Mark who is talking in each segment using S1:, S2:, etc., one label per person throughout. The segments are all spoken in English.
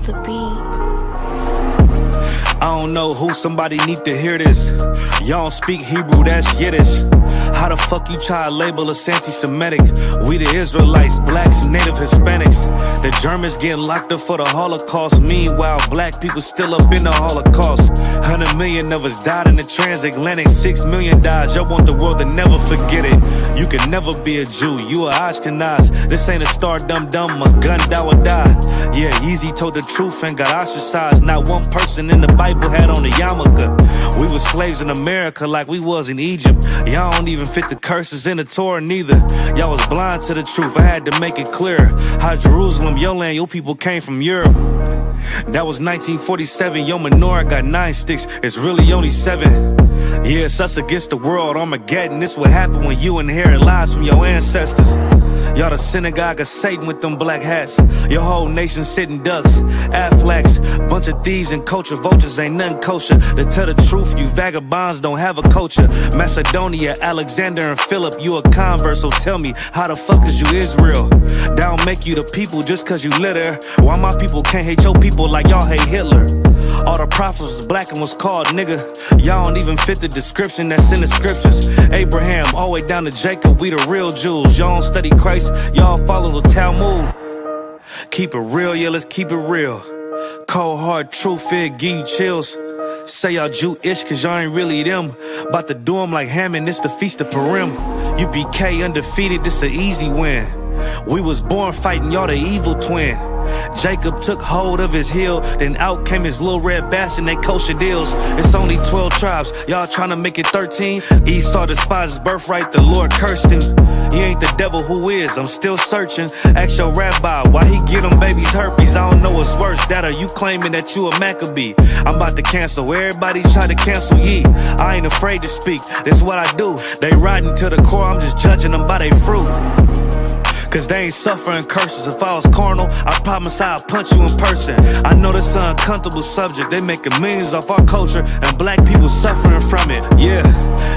S1: the beat.
S2: I don't know who, somebody need to hear this. Y'all don't speak Hebrew, that's Yiddish. How the fuck you try to label us anti-Semitic? We the Israelites, blacks, and native Hispanics. The Germans getting locked up for the Holocaust. Meanwhile, black people still up in the Holocaust. 100 million of us died in the transatlantic. 6 million died, y'all want the world to never forget it. You can never be a Jew, you a Ashkenaz. This ain't a star dum-dum, a gun die or die. Yeah, Yeezy told the truth and got ostracized. Not one person in the Bible had on a yarmulke. We was slaves in America like we was in Egypt. Y'all don't even fit the curses in the Torah neither. Y'all was blind to the truth, I had to make it clear. How Jerusalem, your land, your people came from Europe. That was 1947, your menorah got 9 sticks, it's really only 7. Yeah, it's us against the world, Armageddon. This what happened when you inherit lies from your ancestors. Y'all the synagogue of Satan with them black hats. Your whole nation sitting ducks, Aflacs. Bunch of thieves and culture vultures, ain't nothing kosher. To tell the truth, you vagabonds don't have a culture. Macedonia, Alexander and Philip, you a convert, so tell me, how the fuck is you Israel? That don't make you the people just cause you live there. Why my people can't hate your people like y'all hate Hitler? All the prophets was black and was called nigga. Y'all don't even fit the description that's in the scriptures. Abraham, all the way down to Jacob, we the real Jews. Y'all don't study Christ, y'all follow the Talmud. Keep it real, yeah, let's keep it real. Cold hard truth, it give you chills. Say y'all Jewish cause y'all ain't really them. About to do them like Hammond, it's the Feast of Purim. UPK undefeated, this an easy win. We was born fighting, y'all the evil twin. Jacob took hold of his heel, then out came his little red bastard and they kosher deals. It's only 12 tribes, y'all trying to make it 13. Esau despised his birthright, the Lord cursed him. He ain't the devil, who is? I'm still searching. Ask your rabbi, why he get them babies herpes? I don't know what's worse, that or you claiming that you a Maccabee. I'm about to cancel, everybody try to cancel ye. I ain't afraid to speak, that's what I do. They riding to the core, I'm just judging them by their fruit. Cause they ain't suffering curses. If I was carnal, I promise I'd punch you in person. I know this an uncomfortable subject. They making millions off our culture and black people suffering from it. Yeah,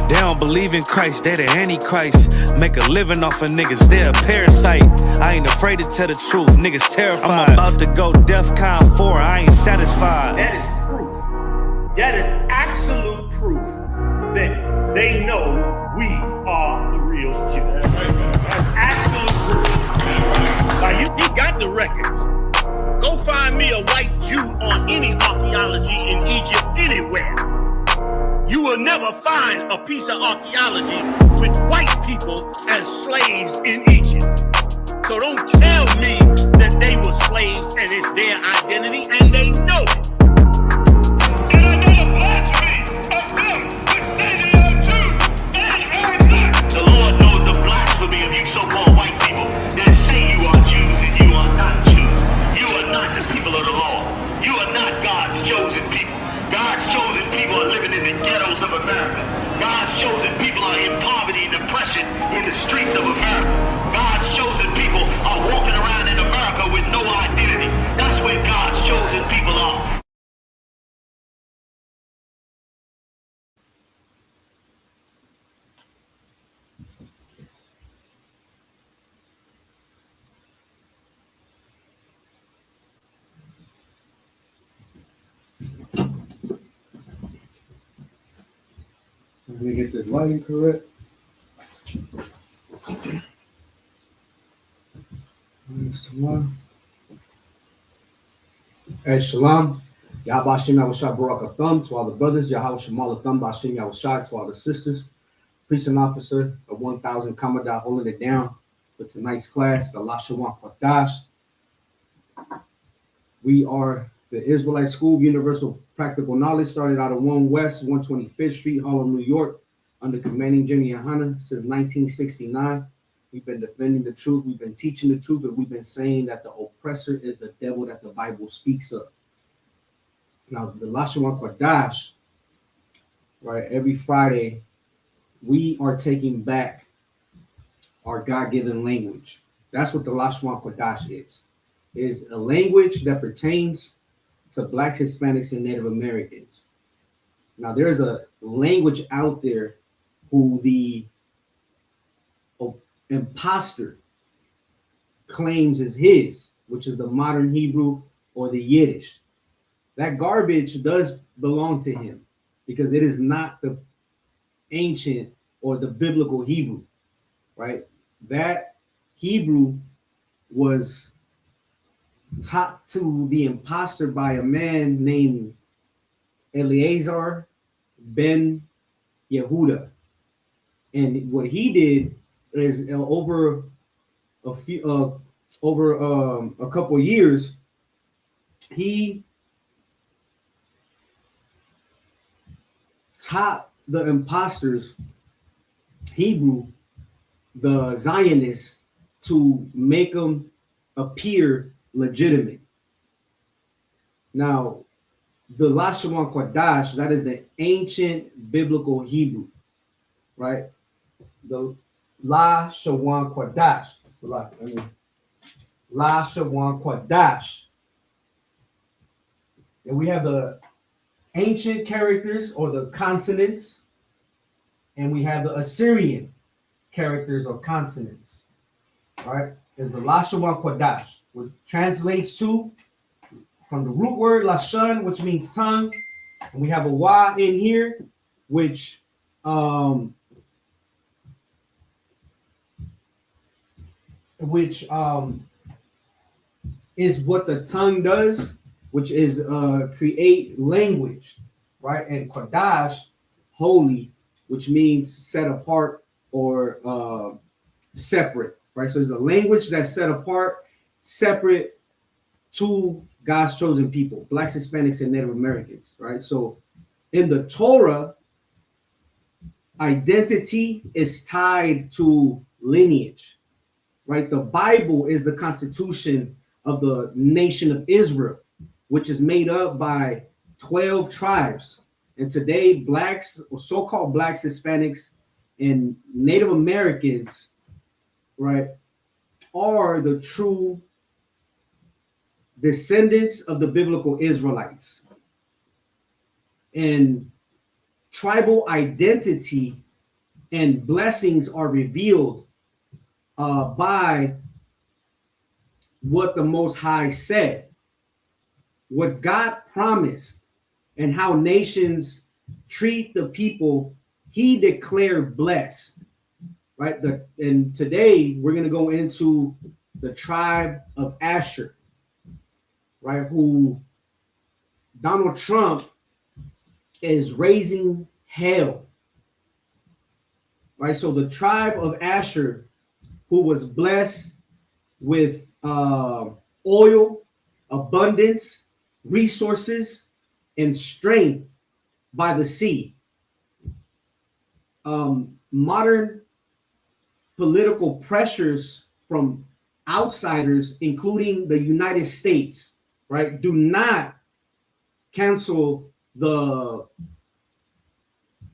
S2: they don't believe in Christ, they the Antichrist. Make a living off of niggas, they a parasite. I ain't afraid to tell the truth, niggas terrified. I'm about to go DEFCON 4, I ain't satisfied.
S3: That is proof. That is absolute proof that they know we are the real Jews. That's absolute proof. Now he got the records. Go find me a white Jew on any archaeology in Egypt anywhere. You will never find a piece of archaeology with white people as slaves in Egypt. So don't tell me that they were slaves and it's their identity, and they know it. And I know the blasphemy of them, which say they are Jews and are not. The Lord knows the blasphemy of you so-called white people that say you are Jews and you are not Jews. You are not the people of the law. You are not God's chosen people. God's chosen people are living in the ghettos of America. God's chosen people are in poverty and depression in the streets of America. God's chosen people are walking around in America with no identity. That's where God's chosen people are.
S4: I'm gonna get this lighting correct. Hey, Shalom. Yahweh Shem Yahushua Barak Atham to all the brothers. Yahweh Shemal Atham Bashim Yahushua to all the sisters. Priest and officer of 1000 Commandant holding it down with tonight's class, the Lashawan Qadash. We are the Israelite School of Universal Practical Knowledge, started out of 1 West, 125th Street, Harlem, New York, under commanding Jimmy Yohana since 1969. We've been defending the truth, we've been teaching the truth, and we've been saying that the oppressor is the devil that the Bible speaks of. Now, the Lashawan Qadash, right, every Friday, we are taking back our God-given language. That's what the Lashawan Qadash is a language that pertains to Blacks, Hispanics, and Native Americans. Now, there's a language out there who the imposter claims is his, which is the modern Hebrew or the Yiddish. That garbage does belong to him because it is not the ancient or the biblical Hebrew, right? That Hebrew was taught to the imposter by a man named Eleazar ben Yehuda. And what he did is over a couple of years, he taught the imposters Hebrew, the Zionists, to make them appear legitimate. Now, the Lashawan Qadash, that is the ancient biblical Hebrew, right? The Lashawan Qadash. Lashawan Qadash. And we have the ancient characters or the consonants, and we have the Assyrian characters or consonants. All right, is the Lashawan Qadash, which translates to from the root word Lashan, which means tongue, and we have a wa in here, which is what the tongue does, which is create language, right? And Qadash, holy, which means set apart or separate, right? So it's a language that's set apart, separate to God's chosen people, Blacks, Hispanics, and Native Americans, right? So in the Torah, identity is tied to lineage, right? The Bible is the constitution of the nation of Israel, which is made up by 12 tribes. And today, Blacks, or so-called Blacks, Hispanics, and Native Americans, right, are the true descendants of the biblical Israelites. And tribal identity and blessings are revealed by what the Most High said, what God promised, and how nations treat the people he declared blessed, right? And today we're going to go into the tribe of Asher, right? Who Donald Trump is raising hell, right? So the tribe of Asher, who was blessed with oil, abundance, resources, and strength by the sea. Modern political pressures from outsiders, including the United States, right, do not cancel the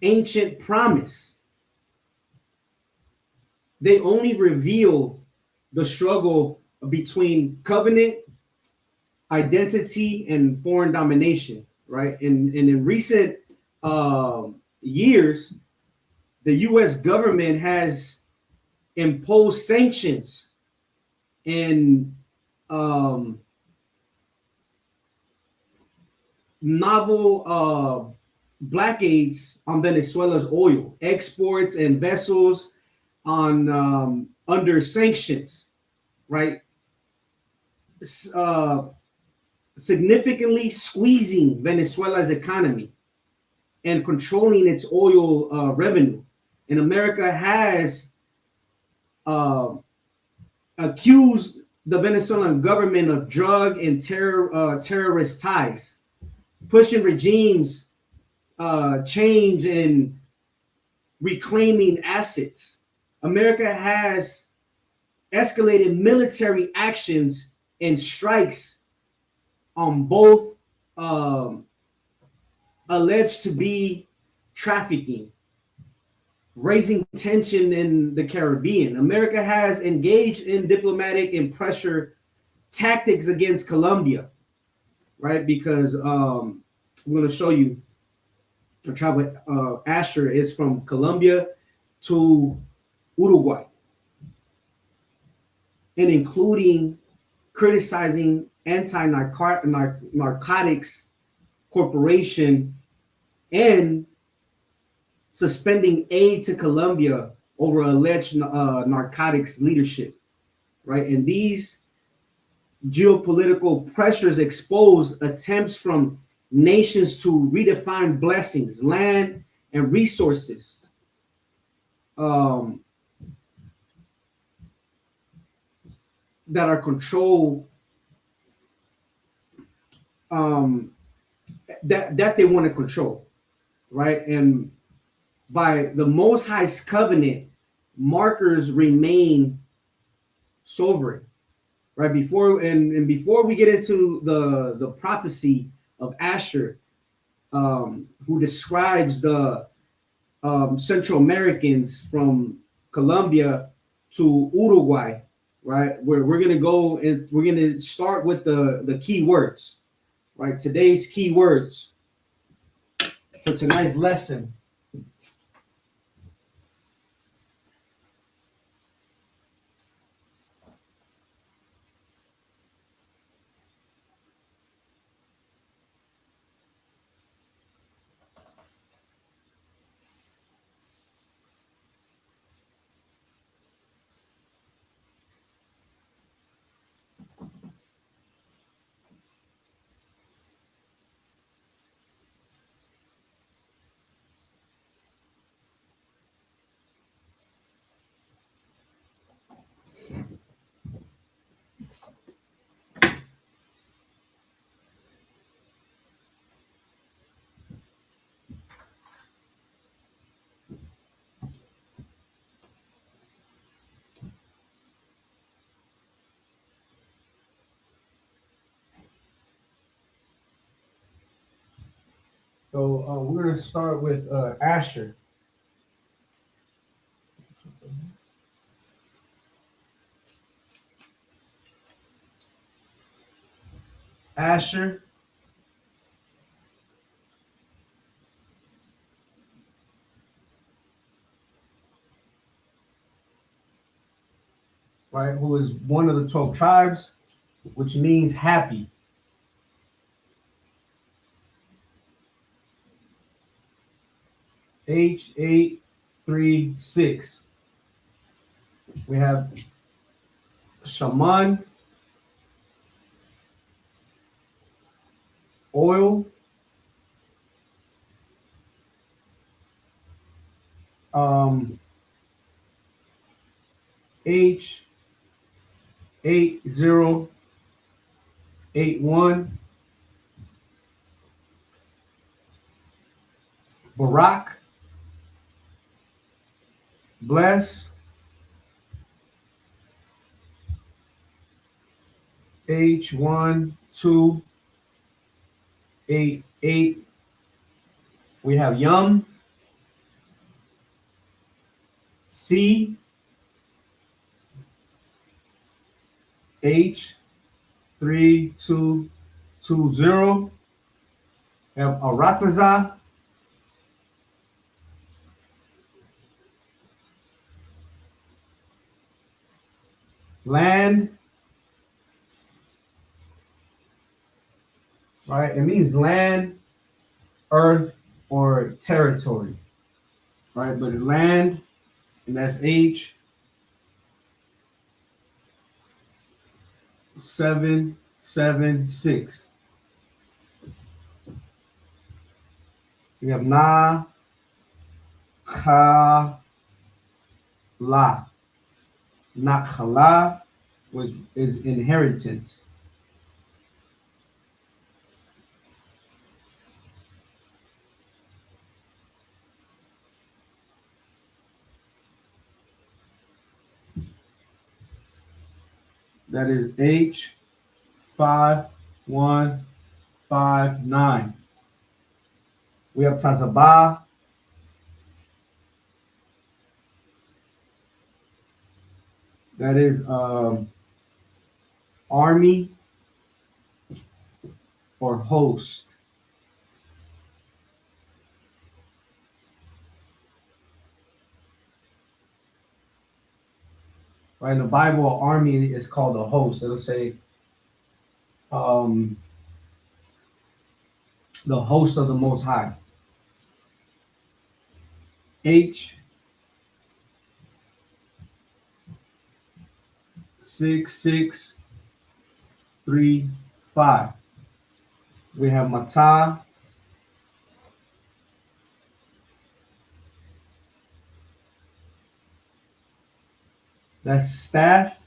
S4: ancient promise. They only reveal the struggle between covenant, identity, and foreign domination, right? And in recent years, the U.S. government has imposed sanctions and novel blockades on Venezuela's oil exports and vessels on under sanctions, right? Significantly squeezing Venezuela's economy and controlling its oil revenue. And America has accused the Venezuelan government of drug and terrorist ties, pushing regimes change and reclaiming assets. America has escalated military actions and strikes on both alleged to be trafficking, raising tension in the Caribbean. America has engaged in diplomatic and pressure tactics against Colombia, right? Because I'm going to show you the tribe of Asher is from Colombia to Uruguay, and including criticizing anti-narcotics corporation and suspending aid to Colombia over alleged narcotics leadership, right? And these geopolitical pressures expose attempts from nations to redefine blessings, land, and resources. That are controlled, that they want to control, right? And by the Most High's covenant, markers remain sovereign, right? Before we get into the prophecy of Asher, who describes the Central Americans from Colombia to Uruguay, right? We're gonna go and we're gonna start with the key words, right? Today's key words for tonight's lesson. So we're gonna start with Asher. Asher. Right, who is one of the 12 tribes, which means happy. H836. We have shaman, oil, H8081, Barak, bless, H1288. We have Yum, C, H3220. We have Arataza, land, right? It means land, earth, or territory, right? But land, and that's H776. We have Na, Ka, La. Nakhala, which is inheritance. That is H5159. We have Tazabah. That is army or host. Right, in the Bible, army is called a host. It'll say um, the host of the Most High. H 6635. We have Matah. That's staff.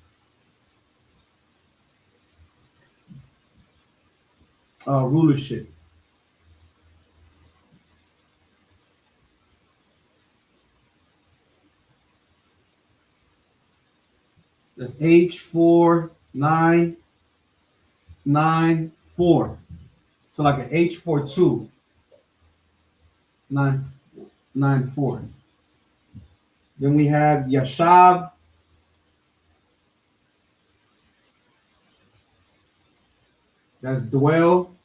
S4: Rulership. That's H4994. So like an H42, 994. Then we have Yashab. That's dwell.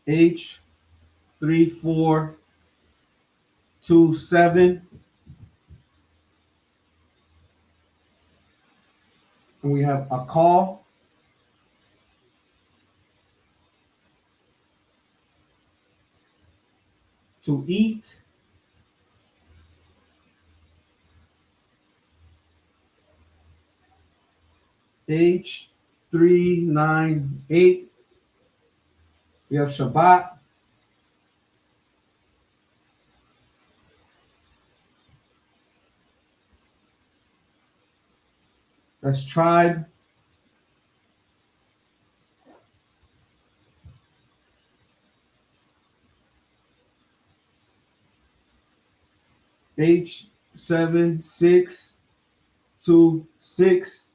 S4: H3427. And we have a call. To eat. H398. We have Shabbat. That's tribe. H7626.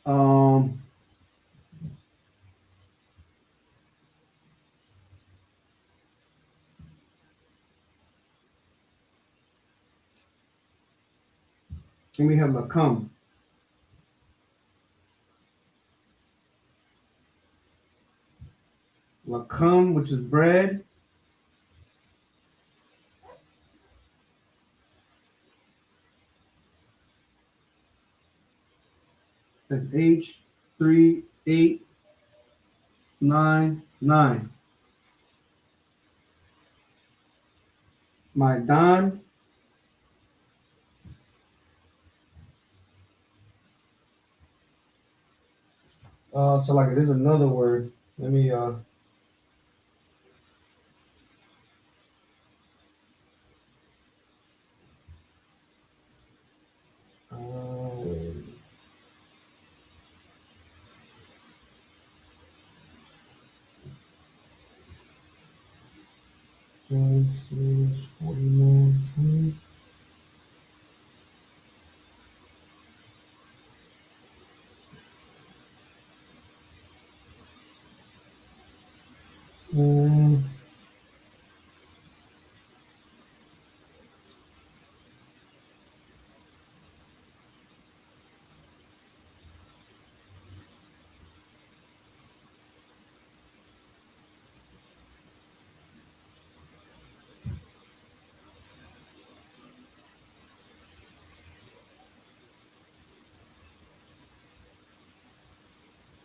S4: Um, and we have Lakam. Lakam, which is bread. That's H3899. Maidan. So like it is another word. Let me Genesis 49:20.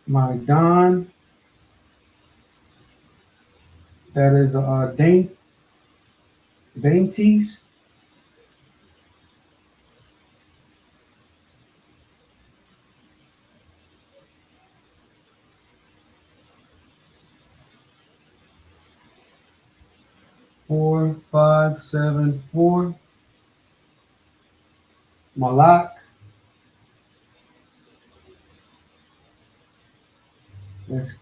S4: Maidan. That is dainties. Four, 5, 7, 4. Malak. That's,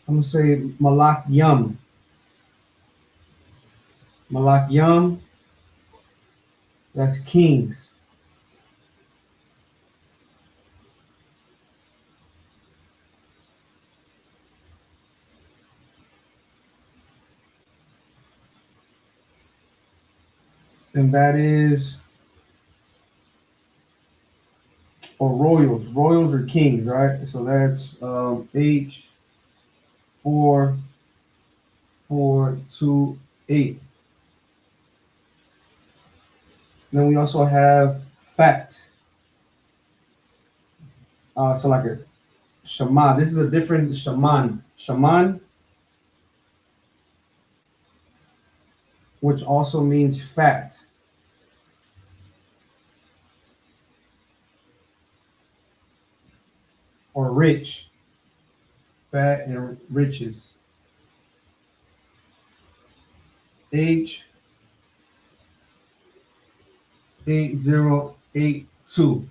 S4: I'm gonna say Malak Yum. Malak Yum. That's kings. And that is, or royals. Royals are kings, right? So that's H4 428. Then we also have fat. So like a shaman. This is a different shaman. Shaman, which also means fat. Or rich. Fat and riches. H8082.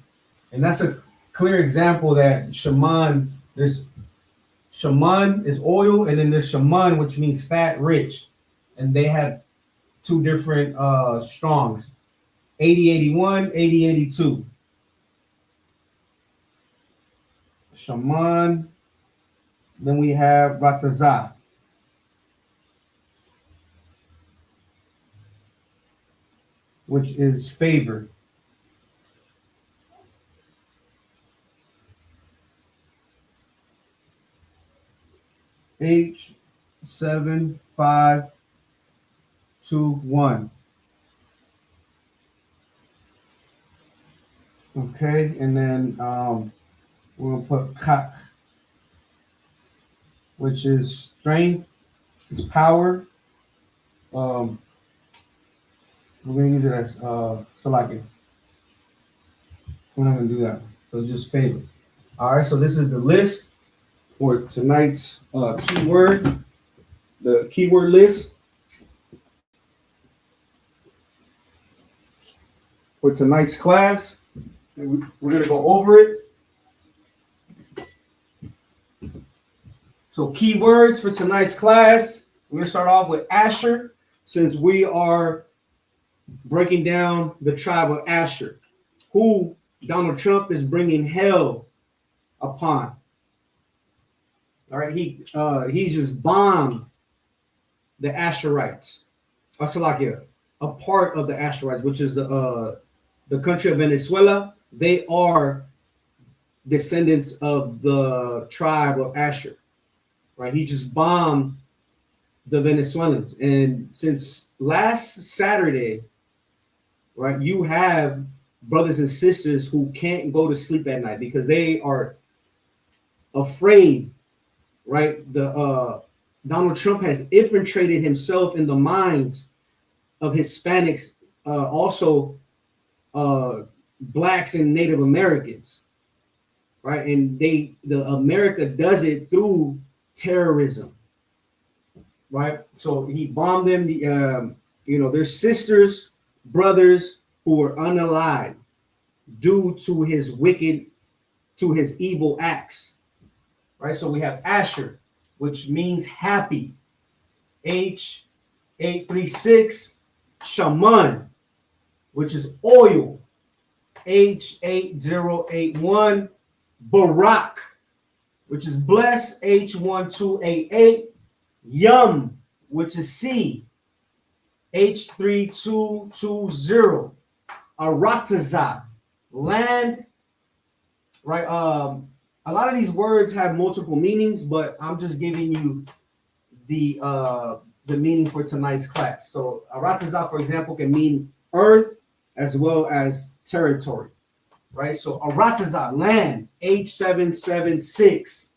S4: And that's a clear example that shaman, there's shaman is oil, and then there's shaman, which means fat, rich. And they have two different strongs, 8081, 8082. Shaman. Then we have Ratazah. Which is favor. H7521. Okay, and then we're gonna put Kak, which is strength, is power. We're gonna use it as Salaki. We're not gonna do that. So it's just favor. All right, so this is the list for tonight's keyword, the keyword list for tonight's class. We're gonna go over it. So keywords for tonight's class, we're gonna start off with Asher, since we are breaking down the tribe of Asher, who Donald Trump is bringing hell upon. All right, he just bombed the Asherites, Salakia, a part of the Asherites, which is the country of Venezuela. They are descendants of the tribe of Asher, right? He just bombed the Venezuelans, and since last Saturday, right, you have brothers and sisters who can't go to sleep at night because they are afraid, right? Donald Trump has infiltrated himself in the minds of Hispanics, also blacks and Native Americans, right? And the America does it through terrorism, right? So he bombed them. Their sisters, brothers who were unalive due to his evil acts, right? So we have Asher, which means happy. H836, Shaman, which is oil. H8081, Barak, which is blessed. H1288, Yum, which is sea. H3220, Aratazah, land, right? A lot of these words have multiple meanings, but I'm just giving you the meaning for tonight's class. So Aratazah, for example, can mean earth as well as territory, right? So Aratazah, land. H776,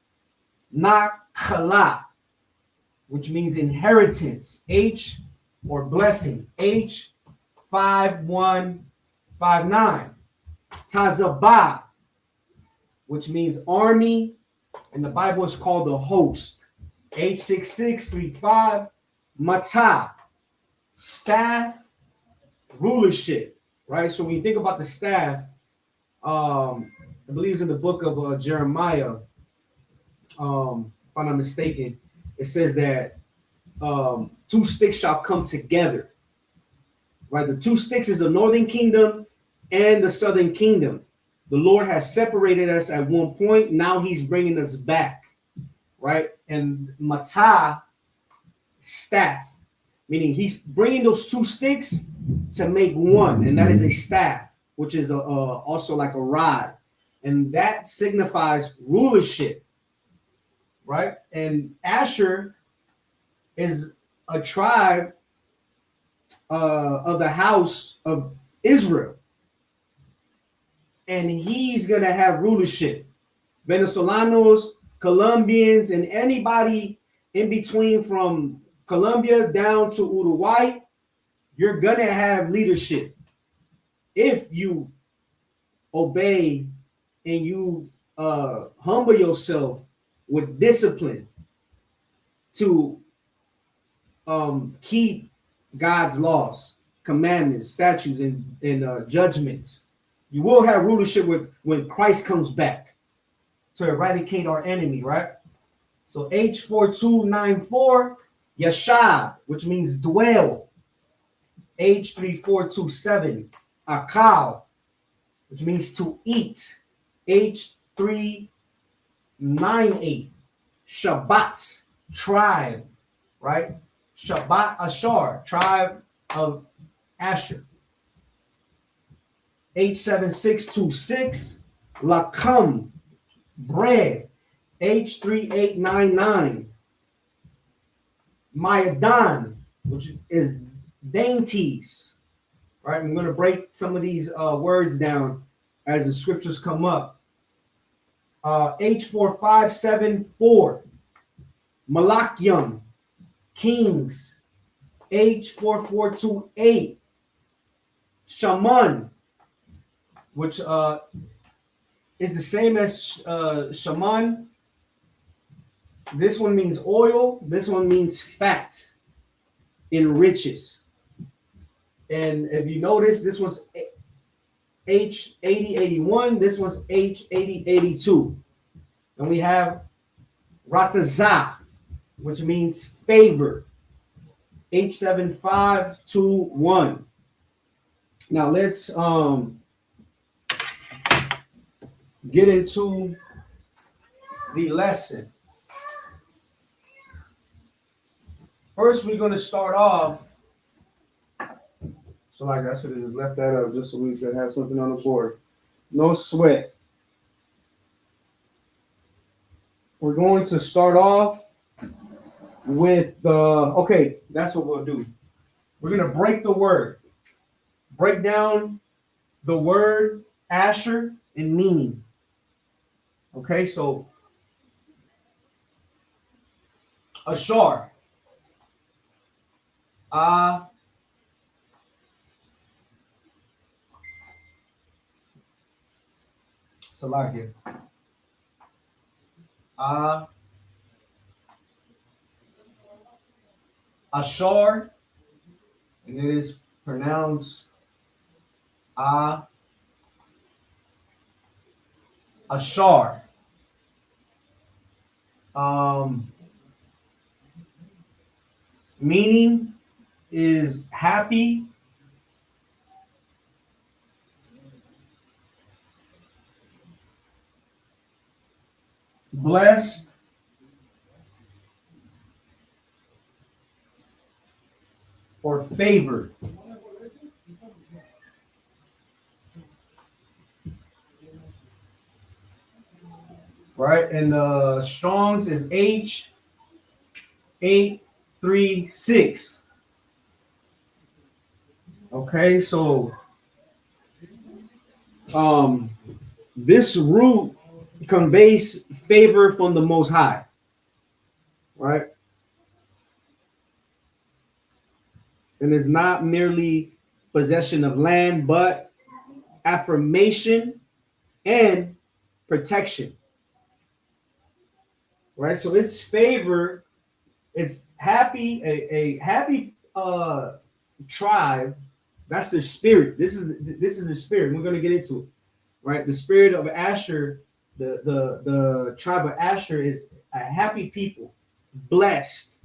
S4: Nakala, which means inheritance. H or blessing. H5159, Tazabah, which means army, and the Bible is called the host. H6635, Matah, staff, rulership, right? So when you think about the staff, I believe it's in the book of Jeremiah, if I'm not mistaken, it says that two sticks shall come together, right? The two sticks is the northern kingdom and the southern kingdom. The Lord has separated us at one point. Now he's bringing us back, right? And Matah, staff, meaning he's bringing those two sticks to make one, and that is a staff, which is also like a rod, and that signifies rulership, right? And Asher is a tribe of the house of Israel, and he's gonna have rulership. Venezolanos, Colombians, and anybody in between from Colombia down to Uruguay, you're gonna have leadership if you obey and you humble yourself with discipline to keep God's laws, commandments, statutes, and judgments. You will have rulership when Christ comes back to eradicate our enemy, right? So H4294, Yashab, which means dwell. H3427, Akal, which means to eat. H398, Shabbat, tribe, right? Shabbat Ashar, tribe of Asher. H7626, Lakam, bread. H3899, Mayadan, which is dainties. Right? I'm going to break some of these words down as the scriptures come up. H4574, Malakyam, kings. H4428, Shaman, which it's the same as Shaman. This one means oil. This one means fat in riches. And if you notice, this was H8081. This was H8082. And we have Ratazah, which means favor. H7521. Now let's get into the lesson. First, we're going to start off. So, like, I should have just left that up just so we could have something on the board. No sweat. We're going to start off with the, okay, that's what we'll do. We're going to break the word. Break down the word Asher and meaning. Okay, so Ashar. Salakia. Ashar, and it is pronounced Ashar. Meaning is happy, blessed, or favored. Right, and Strong's is H836. Okay, so this root conveys favor from the Most High, right? And it's not merely possession of land, but affirmation and protection, right? So it's favor, it's happy, a happy tribe. That's their spirit. This is the spirit. We're going to get into it, right? The spirit of Asher, the tribe of Asher is a happy people, blessed,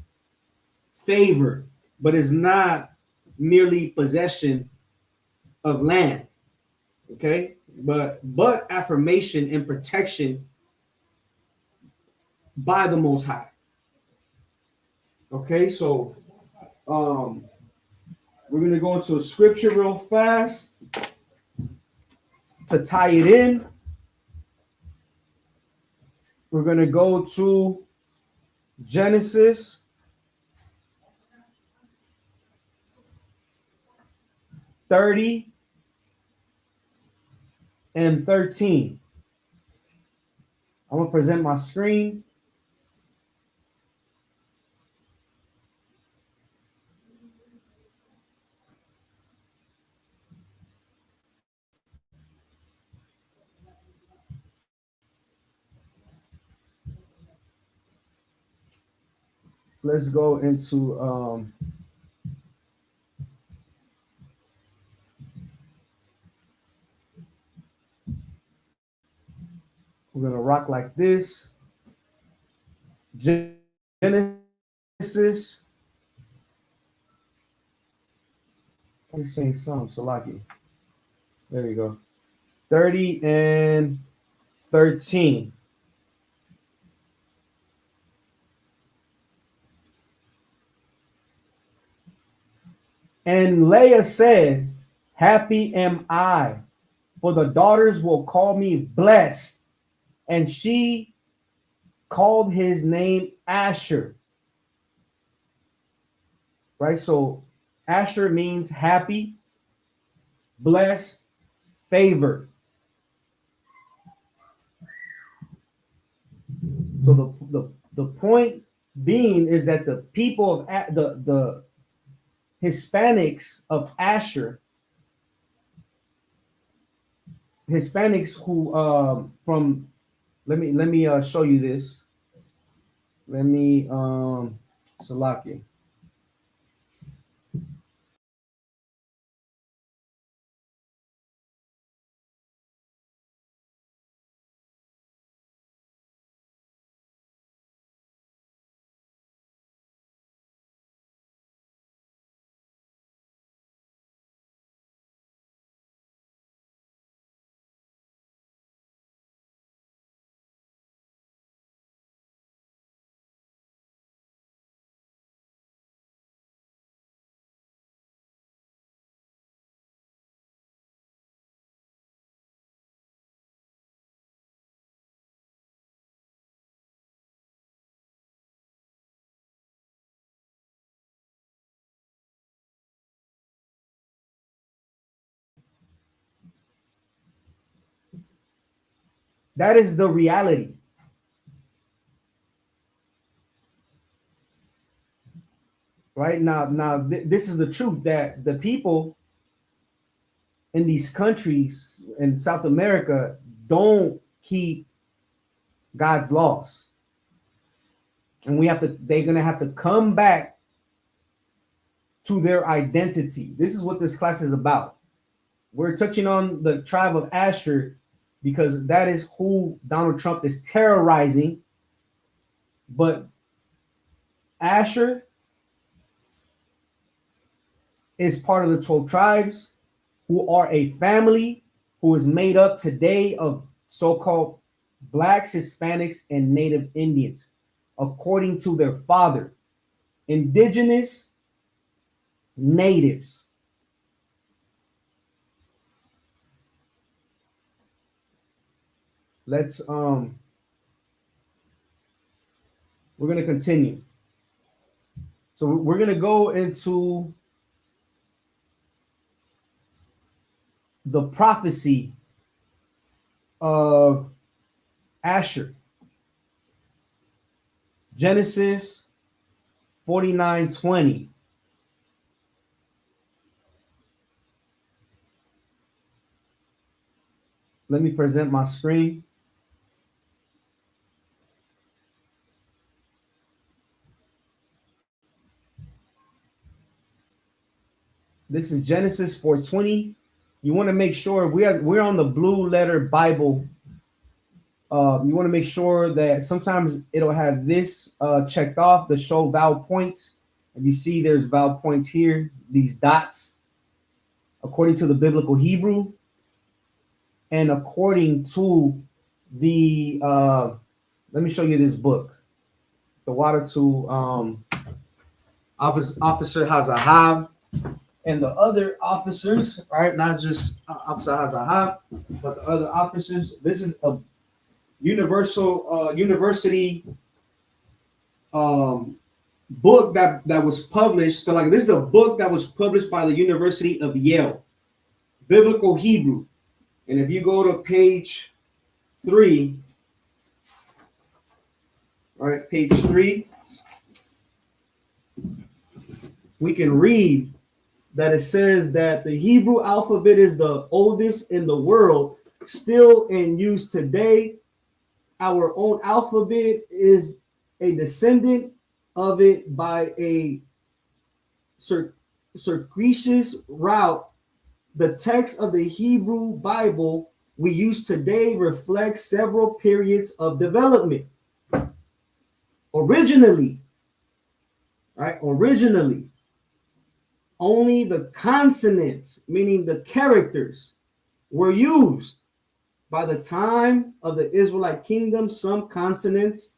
S4: favored, but is not merely possession of land. Okay, but affirmation and protection by the Most High. Okay, so we're going to go into a scripture real fast to tie it in. We're going to go to Genesis 30 and 13. I'm going to present my screen. Let's go into we're gonna rock like this. Genesis. I'm saying something, Salaki. There you go. 30 and 13. And Leah said, happy am I, for the daughters will call me blessed. And she called his name Asher. Right? So Asher means happy, blessed, favored. So the point being is that the people of the Hispanics of Asher, Hispanics who from let me show you this. Let me Salaki. That is the reality. Right now, this is the truth that the people in these countries in South America don't keep God's laws, and they're gonna have to come back to their identity. This is what this class is about. We're touching on the tribe of Asher because that is who Donald Trump is terrorizing. But Asher is part of the 12 tribes, who are a family who is made up today of so-called Blacks, Hispanics, and Native Indians, according to their father. Indigenous natives. Let's we're going to continue. So we're going to go into the prophecy of Asher. Genesis 49:20. Let me present my screen. This is Genesis 4:20. You want to make sure we're on the Blue Letter Bible. You want to make sure that sometimes it'll have this checked off, the show vowel points. And you see there's vowel points here, these dots, according to the biblical Hebrew. And according to the, let me show you this book, The Water to Officer Hazahav. And the other officers, right? Not just Officer Hazahav, but the other officers. This is a university book that was published. So like this is a book that was published by the University of Yale. biblical Hebrew. And if you go to page 3, all right, page 3, we can read that it says that the Hebrew alphabet is the oldest in the world, still in use today. Our own alphabet is a descendant of it by a circuitous route. The text of the Hebrew Bible we use today reflects several periods of development. Originally, only the consonants, meaning the characters, were used. By the time of the Israelite kingdom, some consonants,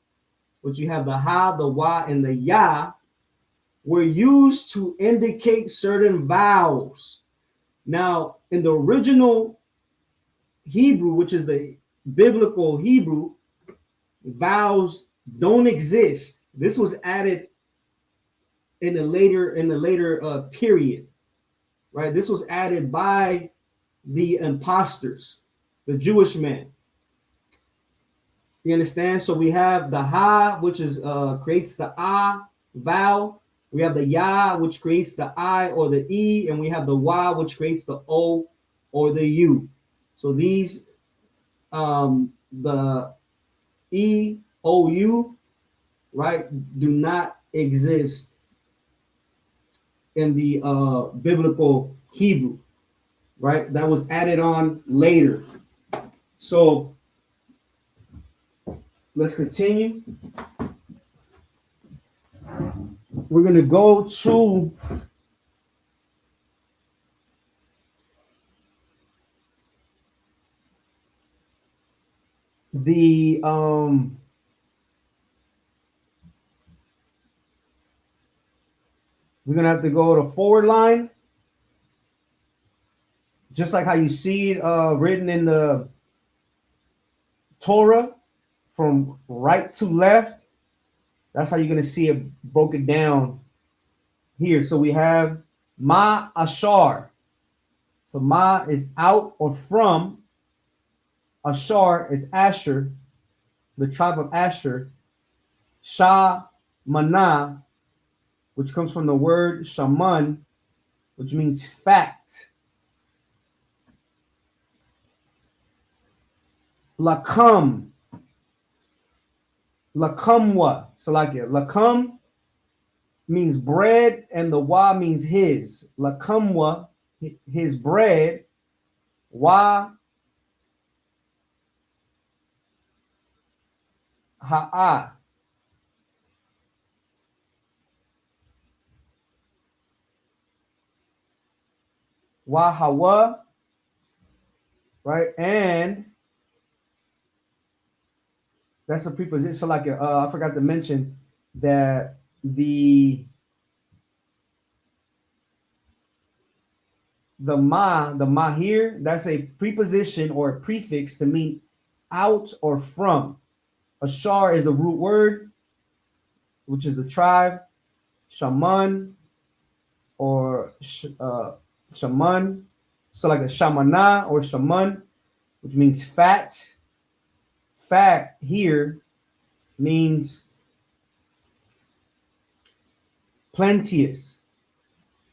S4: which you have the ha, the wa, and the ya, were used to indicate certain vowels. Now, in the original Hebrew, which is the biblical Hebrew, vowels don't exist. This was added in the later period, right? This was added by the imposters, the Jewish men. You understand? So we have the ha, which is creates the ah vowel. We have the ya, which creates the I or the E, and we have the wa, which creates the O or the U. So these, the E, O, U, right, do not exist in the biblical Hebrew, right? That was added on later. So let's continue. We're going to go to the we're going to have to go to forward line, just like how you see it written in the Torah from right to left. That's how you're going to see it broken down here. So we have ma ashar. So ma is out or from. Ashar is Asher, the tribe of Asher. Sha mana, which comes from the word shaman, which means fat. Lakam, lakamwa. So like it, lakam means bread, and the wa means his. Lakamwa, his bread. Wa ha'a. Wa hawa, right? And that's a preposition. So like I forgot to mention that the ma here, that's a preposition or a prefix to mean out or from. Ashar is the root word, which is the tribe. Shaman or shaman. So like a shamana or shaman, which means fat. Fat here means plenteous,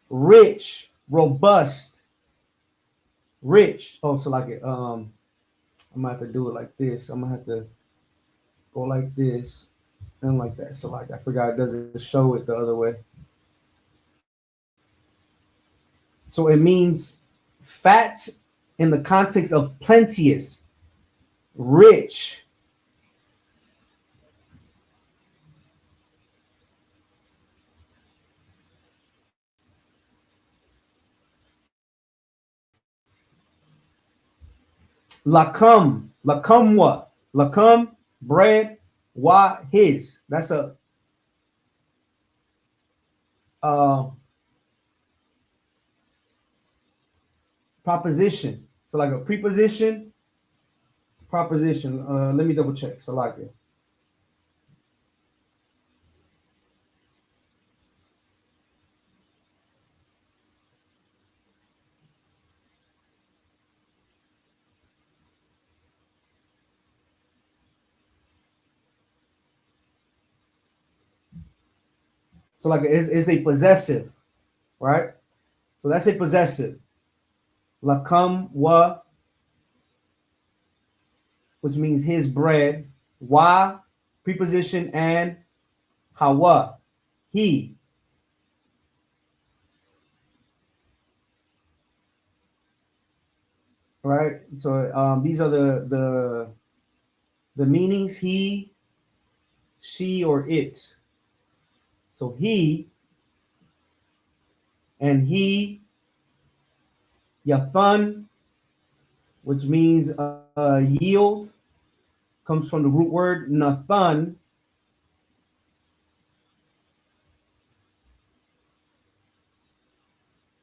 S4: rich, robust, rich. Oh, so like it, I'm gonna have to do it like this. I'm gonna have to go like this and like that. So like I forgot it doesn't show it the other way. So it means fat in the context of plenteous, rich. Lakam, lakamwa, lakam, bread, wa, his. That's a proposition. So like a preposition, proposition. Let me double check. So like it. So like it's a possessive, right? So that's a possessive. Lakam wa, which means his bread. Wa, preposition, and hawa, he. Right. So these are the meanings: he, she, or it. So he and he, yathan, which means yield, comes from the root word nathan.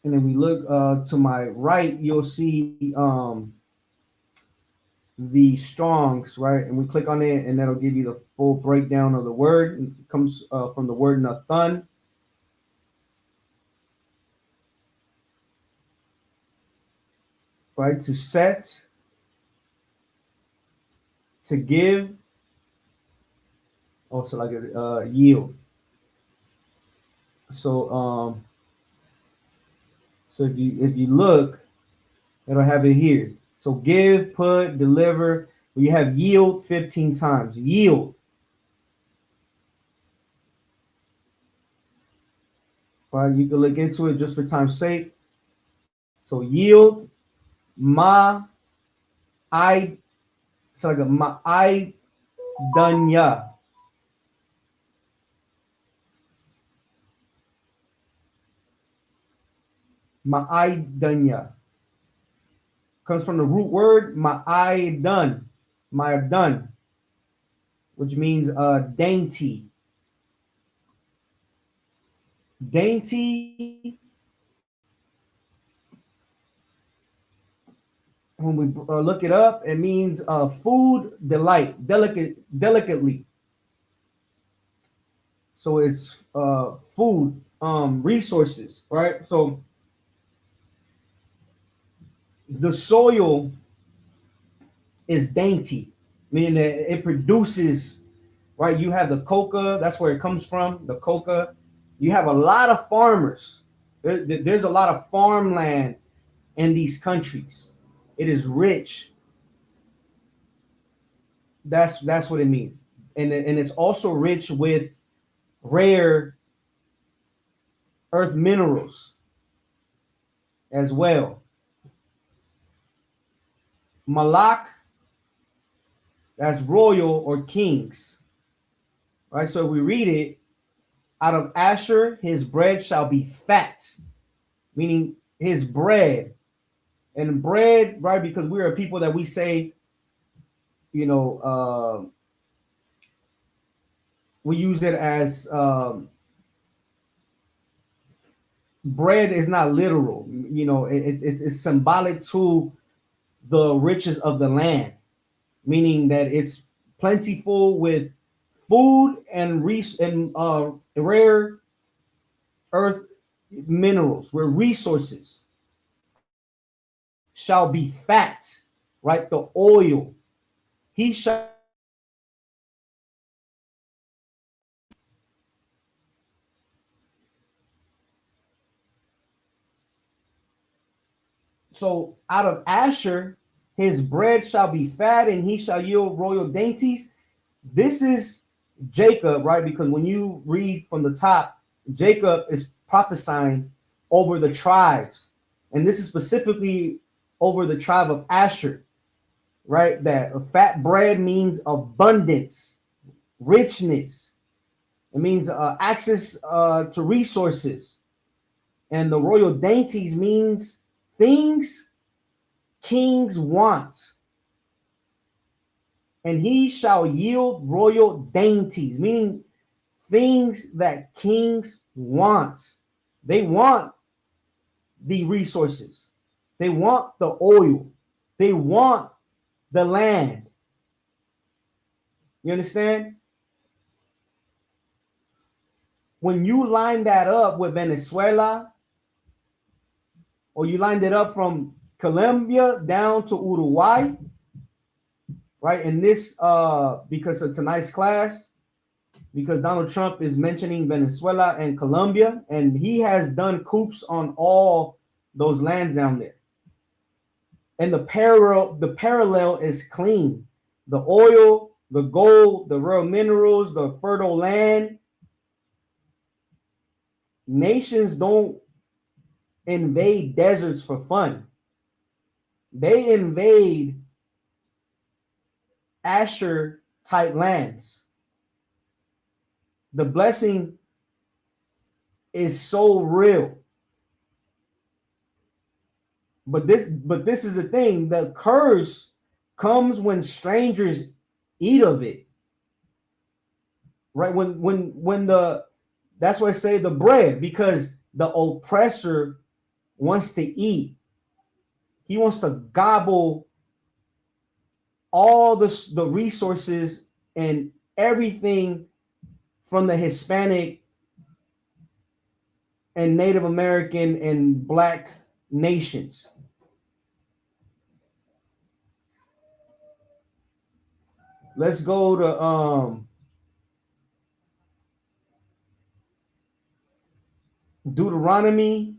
S4: And then we look to my right, you'll see the Strongs, right? And we click on it, and that'll give you the full breakdown of the word. It comes from the word nathan. Right, to set, to give, also like a yield. So so if you look, it'll have it here. So give, put, deliver. You have yield 15 times. Yield. Right, you can look into it just for time's sake. So yield, ma, I, it's like a ma, I, danya. Ma'ai comes from the root word ma'ai done, which means dainty. Dainty, when we look it up, it means food delight, delicately. So it's food, resources, right? So the soil is dainty, meaning that it produces, right? You have the coca, that's where it comes from, the coca. You have a lot of farmers. There's a lot of farmland in these countries. It is rich. That's what it means. And it's also rich with rare earth minerals as well. Malak, that's royal or kings, right? So if we read it, out of Asher, his bread shall be fat, meaning his bread. And bread, right? Because we're a people that we say, you know, we use it as bread is not literal, you know, it's symbolic to the riches of the land, meaning that it's plentiful with food and rare earth minerals, where resources shall be fat, right? The oil, he shall. So out of Asher, his bread shall be fat, and he shall yield royal dainties. This is Jacob, right? Because when you read from the top, Jacob is prophesying over the tribes. And this is specifically over the tribe of Asher, right? That fat bread means abundance, richness. It means access to resources. And the royal dainties means things kings want. And he shall yield royal dainties, meaning things that kings want. They want the resources. They want the oil. They want the land. You understand? When you line that up with Venezuela, or you lined it up from Colombia down to Uruguay, right? And this, because of tonight's class, because Donald Trump is mentioning Venezuela and Colombia, and he has done coups on all those lands down there. And the parallel is clean. The oil, the gold, the rare minerals, the fertile land. Nations don't invade deserts for fun. They invade Asher type lands. The blessing is so real. But this is the thing. The curse comes when strangers eat of it. Right? When that's why I say the bread, because the oppressor wants to eat. He wants to gobble all the resources and everything from the Hispanic and Native American and Black nations. Let's go to Deuteronomy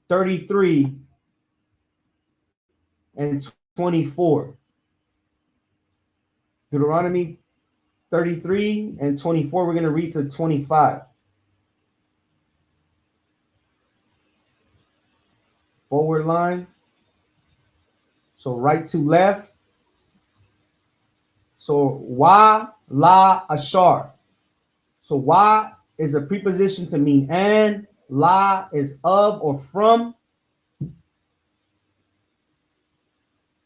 S4: 33 and 24. Deuteronomy 33 and 24. We're going to read to 25. Forward line. So right to left. So wa, la, ashar. So wa is a preposition to mean and. La is of or from.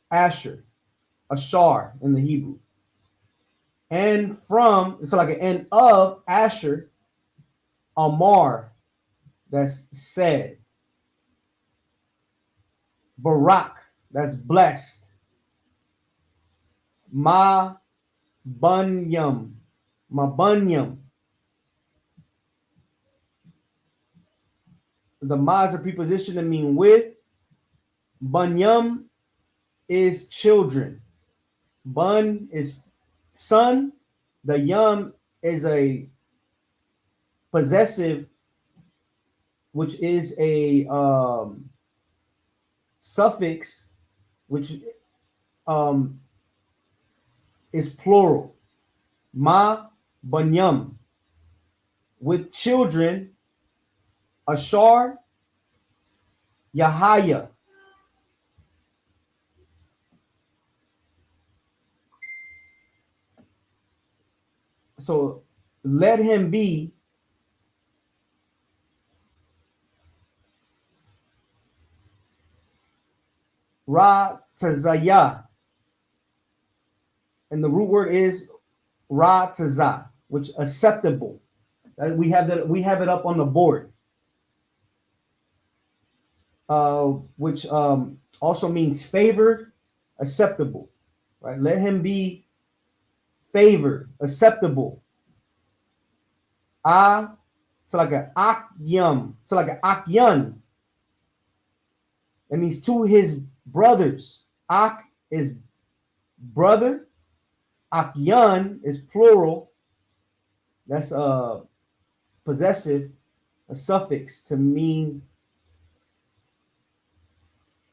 S4: Asher, ashar in the Hebrew. And from, so like an and of Asher, Amar, that's said. Barak, that's blessed. Ma bunyam, the ma is a preposition to mean with. Bunyam is children. Bun is son. The yum is a possessive, which is a suffix, which is plural. Ma bunyam, with children. Ashar, Yahaya. So let him be Ra Tazaya. And the root word is Ra Tazah, which acceptable. We have it up on the board. Which also means favored, acceptable, right? Let him be favored, acceptable. So like an akyam, so like an akyan. That means to his brothers. Ak is brother. Akyan is plural. That's a possessive, a suffix to mean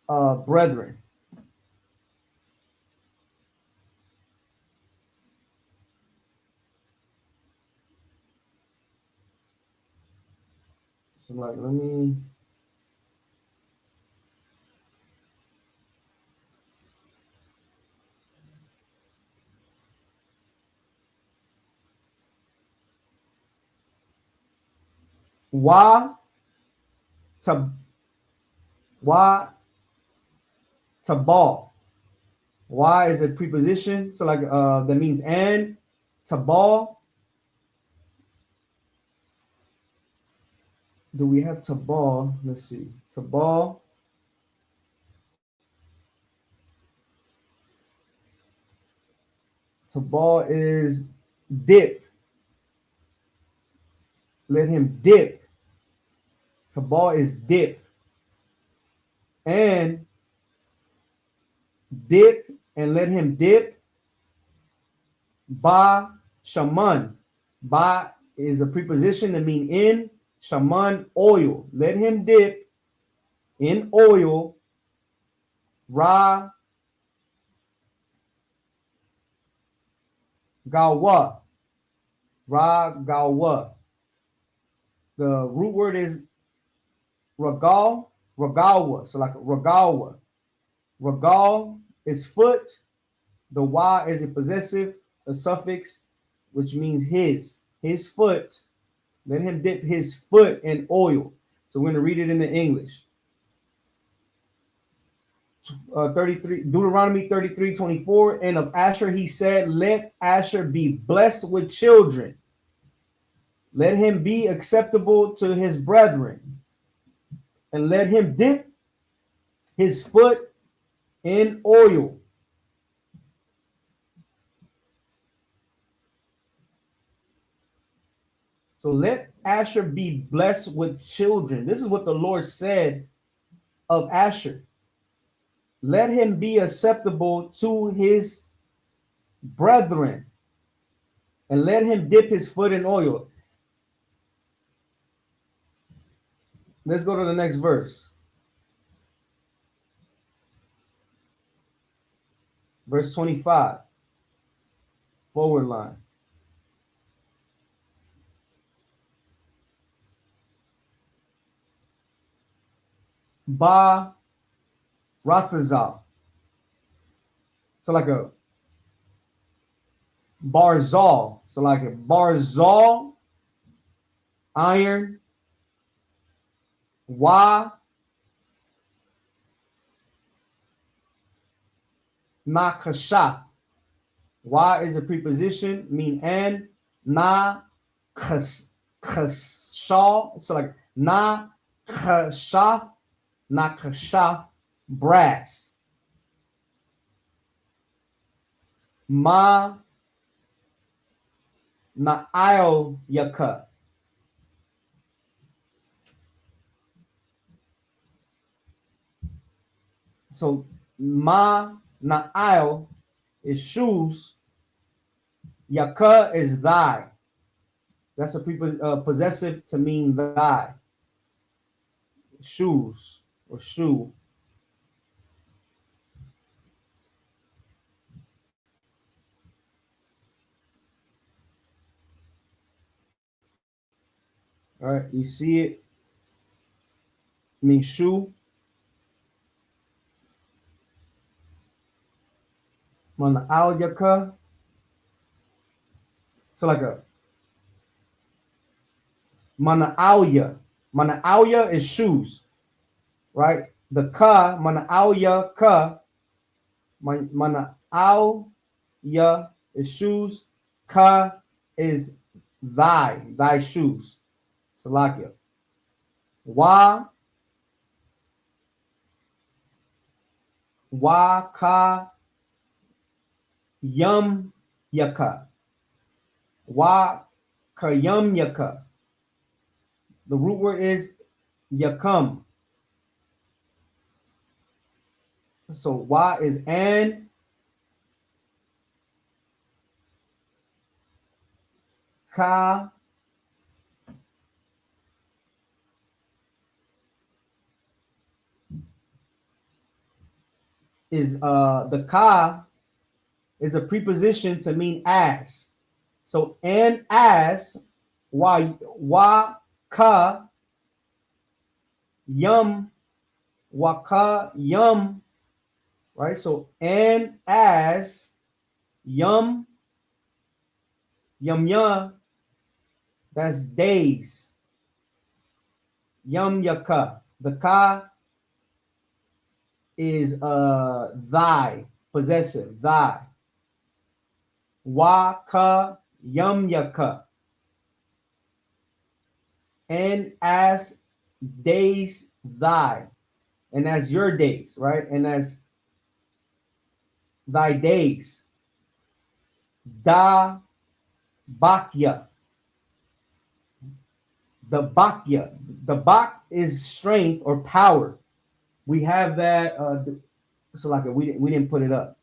S4: brethren. So like, let me. Tabal. Why is a preposition, so like that means and. Tabal. Do we have tabal? Let's see. Tabal. Tabal is dip. Let him dip. Tabal is dip. And dip and let him dip. Ba Shaman. Ba is a preposition to mean in. Shaman, oil. Let him dip in oil. Ra gawa. Ra gawa. The root word is ragal, ragalwa. So like ragalwa. Ragal is foot. The wa is a possessive, a suffix, which means his foot. Let him dip his foot in oil. So we're going to read it in the English. 33, Deuteronomy 33:24. And of Asher he said, let Asher be blessed with children. Let him be acceptable to his brethren. And let him dip his foot in oil. So let Asher be blessed with children. This is what the Lord said of Asher. Let him be acceptable to his brethren, and let him dip his foot in oil. Let's go to the next verse. Verse 25. Forward line. Ba Ratazal. So like a Barzal. So like a Barzal, iron, Wa Nakashaf. Wa is a preposition, mean and. Na Kashal. So like Na Kashaf, Nakashaf, brass. Ma Na'al Yaka. So Ma Na'al is shoes. Yaka is thy. That's a possessive to mean thy. Shoes or shoe. All right, you see it? Means shoe. Mana'al Yaka. So like a Mana'alya. Mana'alya is shoes, right? The ka, Mana'alya ka. Mana'alya is shoes. Ka is thy shoes. Salakia. Wa ka yum yaka. Wa ka yum yaka. The root word is yakam. So wa is and. Ka is the ka is a preposition to mean as. So and as wa ka yum wa ka yum, right? So and as yum that's days. Yum yaka. The ka is thy, possessive, thy. Wa ka yum yaka. And as days thy. And as your days, right? And as thy days. Da bakya. The bakya. The bak is strength or power. We have that. So like we didn't put it up.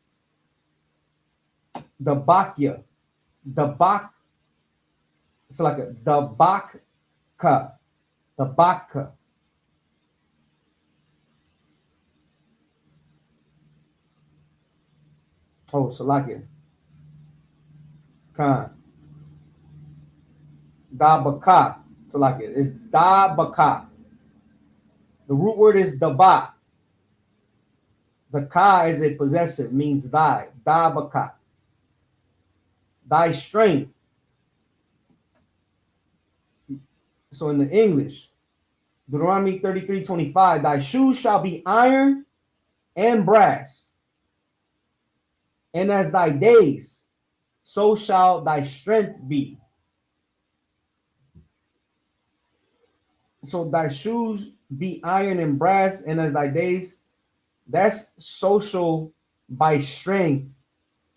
S4: The bakya. The bak It's like a Dabaka. Dabaka. Oh, Salakia. Khan. Dabaka. Salakia. It's Dabaka. The root word is Daba. The ka is a possessive, means thy. Dabaka. Thy strength. So in the English, Deuteronomy 33:25, thy shoes shall be iron and brass, and as thy days, so shall thy strength be. So thy shoes be iron and brass, and as thy days, that's social by strength,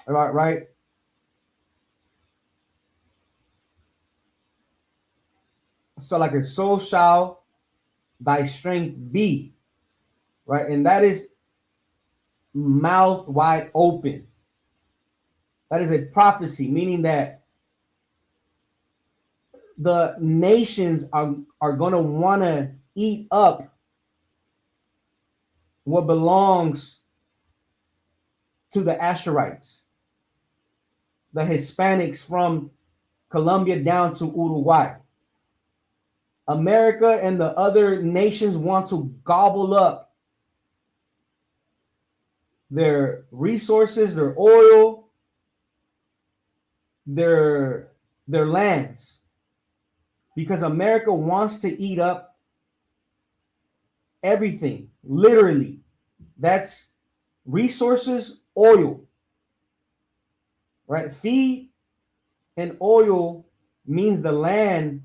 S4: right? So like a so shall thy strength be, right? And that is mouth wide open. That is a prophecy, meaning that the nations are going to want to eat up what belongs to the Asherites, the Hispanics from Colombia down to Uruguay. America and the other nations want to gobble up their resources, their oil, their lands, because America wants to eat up everything, literally. That's resources, oil, right? Feed and oil means the land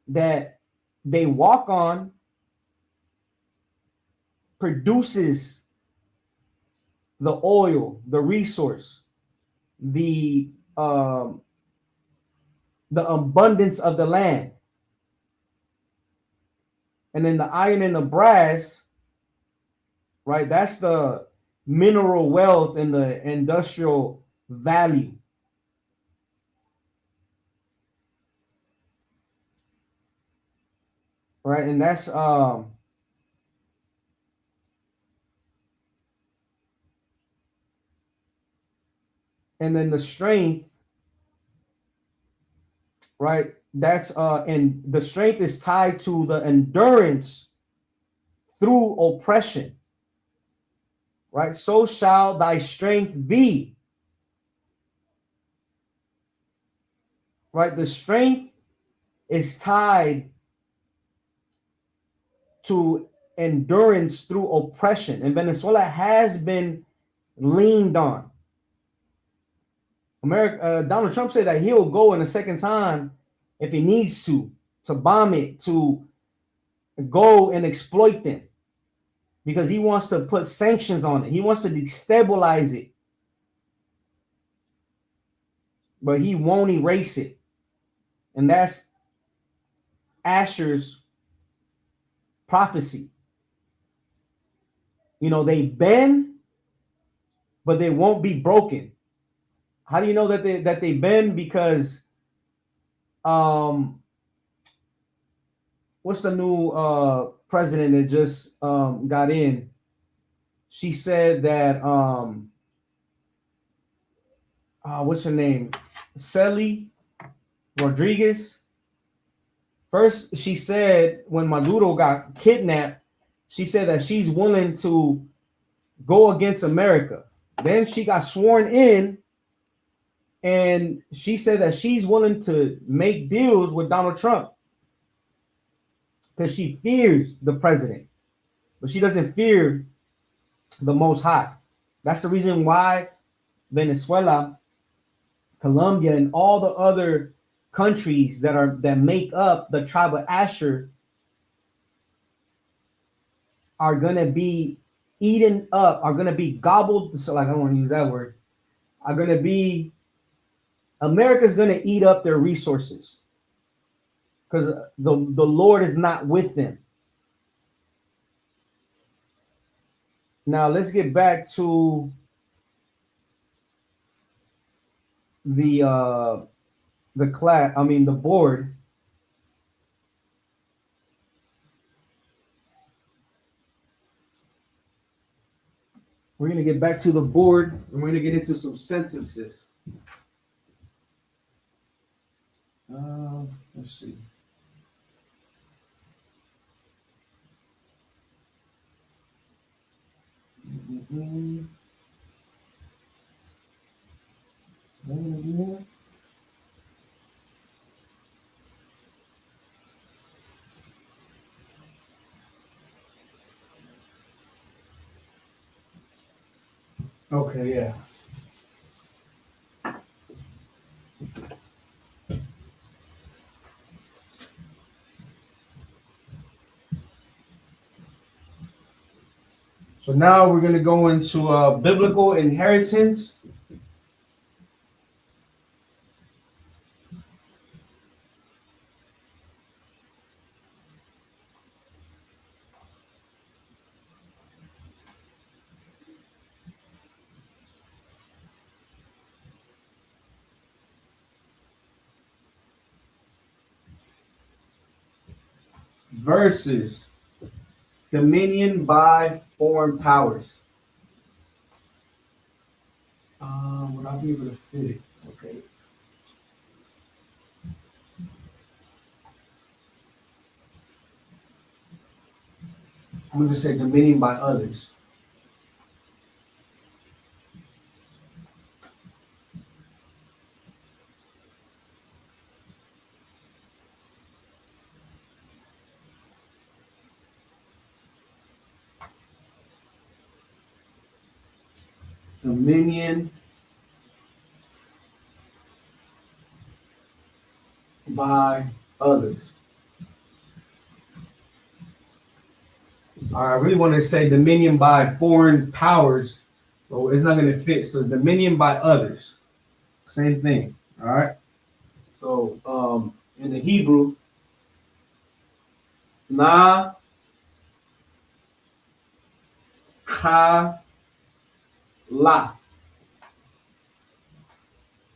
S4: that they walk on produces the oil, the resource, the abundance of the land. And then the iron and the brass, right? That's the mineral wealth and the industrial value. Right? And that's and then the strength, right? That's and the strength is tied to the endurance through oppression. Right? So shall thy strength be. Right? The strength is tied to endurance through oppression. And Venezuela has been leaned on. Donald Trump said that he'll go in a second time if he needs to bomb it, to go and exploit them, because he wants to put sanctions on it. He wants to destabilize it, but he won't erase it. And that's Asher's prophecy. You know, they bend, but they won't be broken. How do you know that they bend? Because what's the new president that just got in? She said that what's her name? Celi Rodriguez. First, she said when Maduro got kidnapped, she said that she's willing to go against America. Then she got sworn in, and she said that she's willing to make deals with Donald Trump because she fears the president, but she doesn't fear the Most High. That's the reason why Venezuela, Colombia, and all the other countries that make up the tribe of Asher are gonna be eaten up, are gonna be gobbled. So, like, I don't want to use that word. America's gonna eat up their resources because the Lord is not with them. Now let's get back to the the board we're going to get back to the board and we're going to get into some sentences. Let's see. Okay, yeah. So now we're going to go into biblical inheritance. Versus dominion by foreign powers. Would I be able to fit it? Okay. I'm going to just say dominion by others. Dominion by others. All right, I really want to say dominion by foreign powers, but it's not going to fit. So it's dominion by others. Same thing. All right. So in the Hebrew, na khalaf.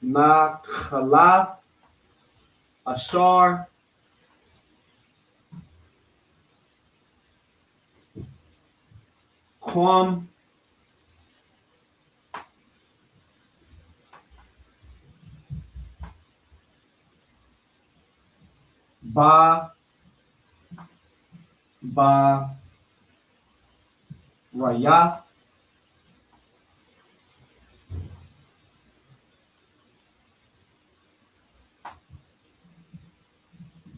S4: Na khalaf ashar Kwam Ba Rayath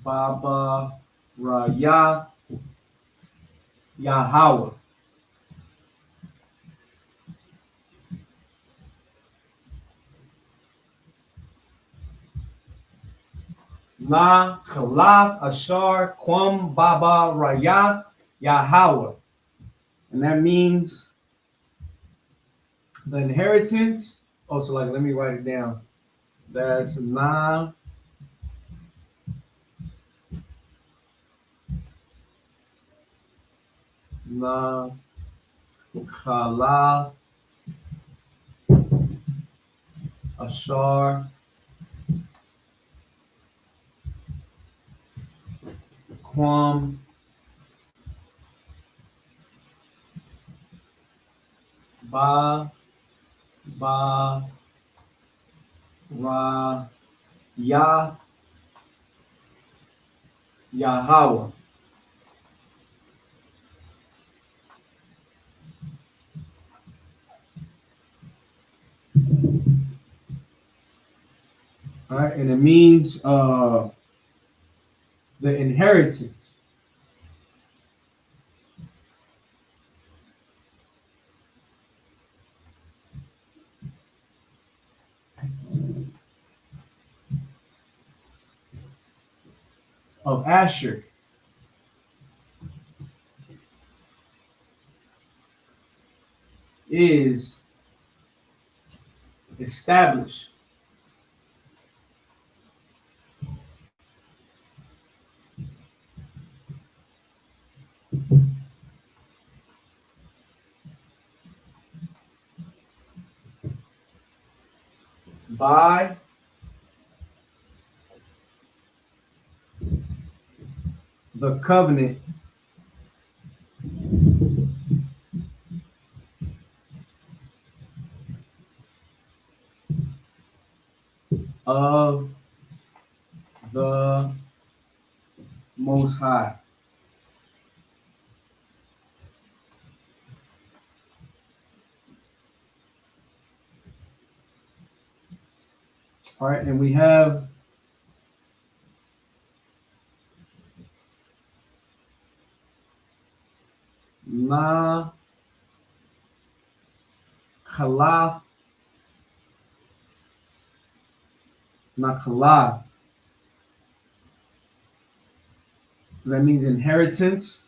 S4: Baba Rayath Yahweh. Na Khalaf Ashar Kwam Baba Rayath Yahweh. And that means the inheritance. Oh, so like let me write it down. That's Na Khalaf Ashar Kwam Ba Ra Yah Yahweh. All right, and it means the inheritance. Of Asher. Is established by the covenant of the Most High. All right, and we have La Khalaf, Nakhalaf. That means inheritance.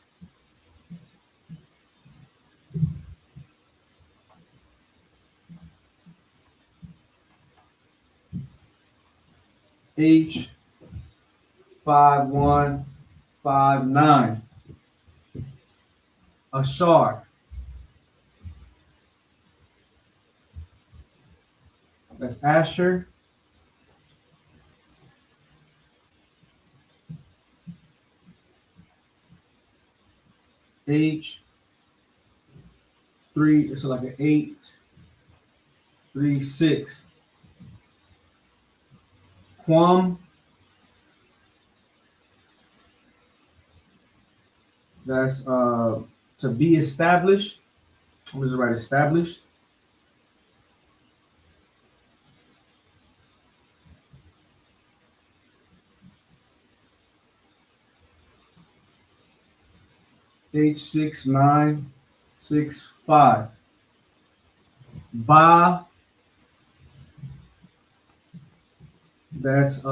S4: H5159. Ashar. That's Asher. H3, it's like an 836. Quam, that's to be established. I'm just write established. H6965. Ba, that's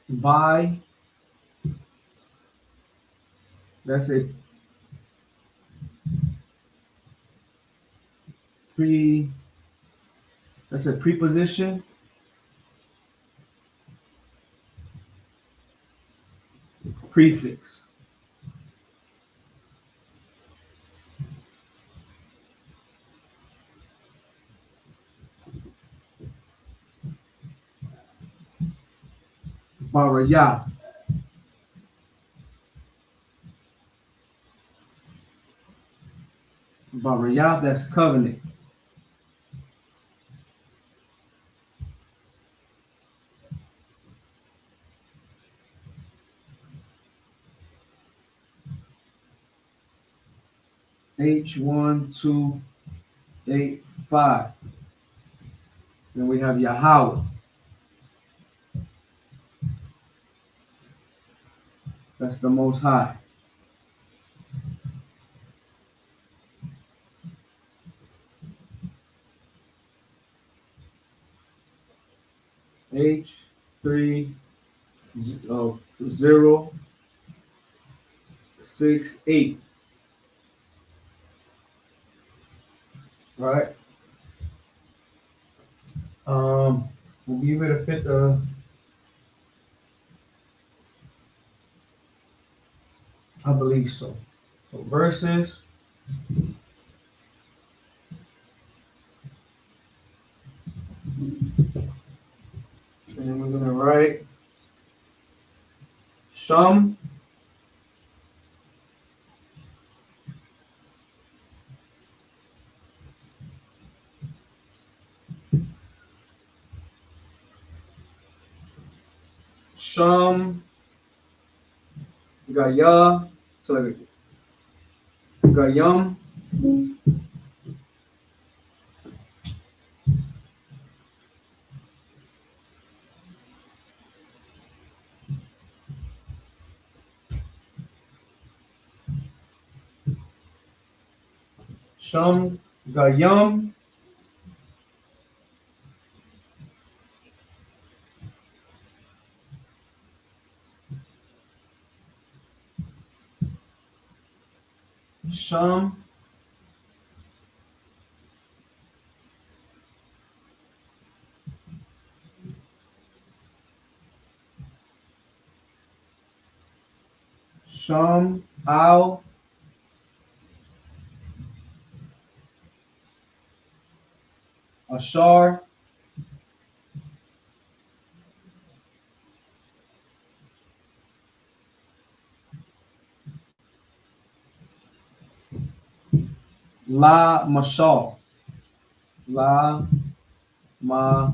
S4: by, that's a that's a preposition. Prefix. Barayah. Barayah, that's covenant. H1285. Then we have Yahweh. That's the Most High. H3068. Right. We'll be able to fit the I believe so. So verses. And we're gonna write Shum. Shum Gaya. So Gayam. Shum Gayam. Shum Shum Al Ashar La Mashal. La Ma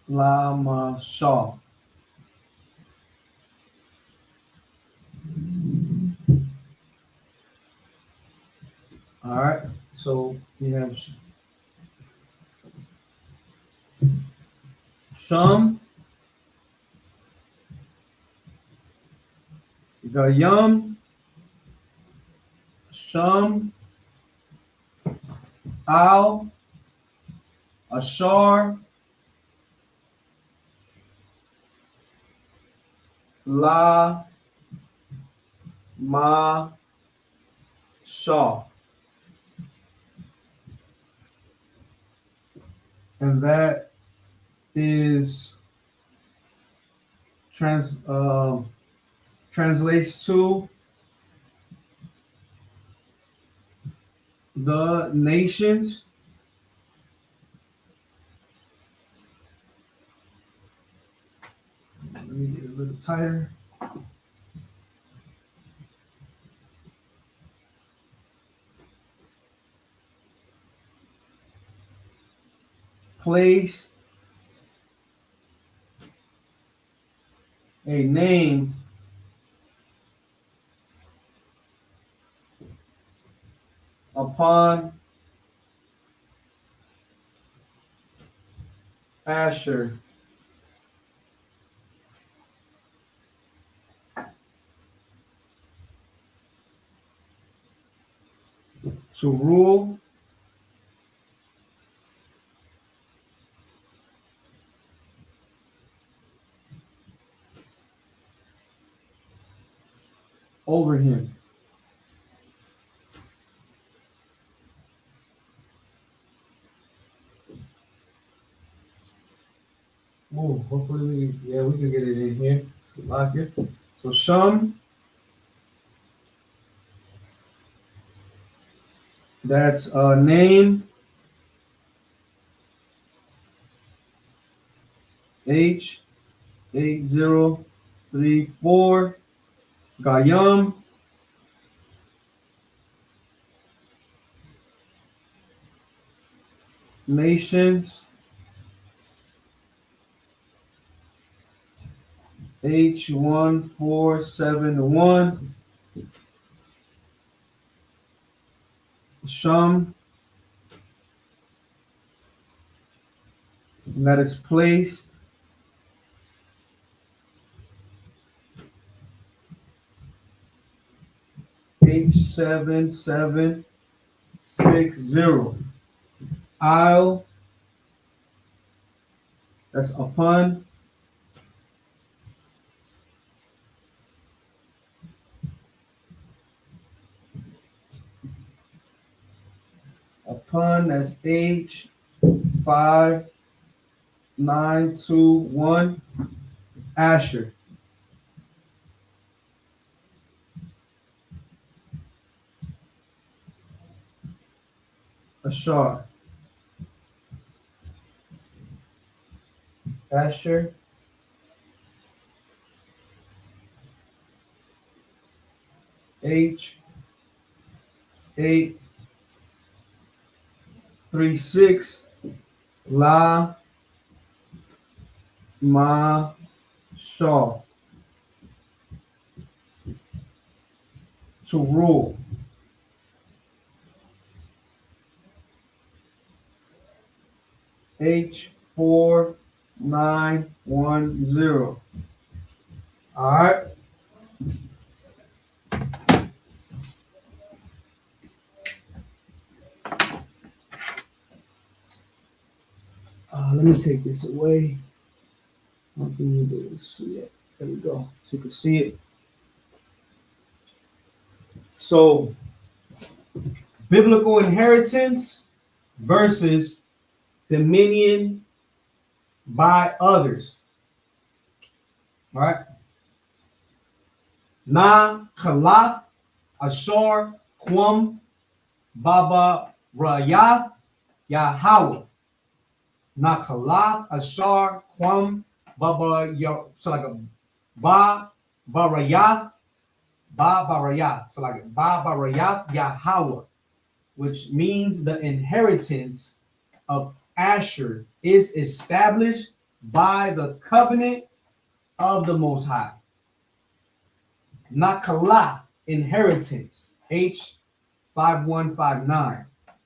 S4: La Mashal. All right. So we have Sham. You got Yum. Sham. Al. Ashar. La Ma Shaw. And that is translates to the nations. Let me get a little tighter. Place a name upon Asher to rule over him. Oh, hopefully we can get it in here. So lock it. So Sham, that's a name. H8034 Gayam. Nations. H1471 Sham, and that is placed H7760 I'll, that's upon that's H5921 Asher. Ashar. Asher. H836 La Ma Shaw to rule. H4910. All right. Let me take this away. How can you do this? See it? There we go. So you can see it. So, biblical inheritance versus dominion by others. All right. Na Khalaf Ashar Kwam Baba Rayath Yahweh. Na Khalaf Ashar Kwam Baba so like a Ba Barayath, Ba Barayath. So like Ba Barayath Yahweh, which means the inheritance of Asher is established by the covenant of the Most High. Nakalath, inheritance, H5159.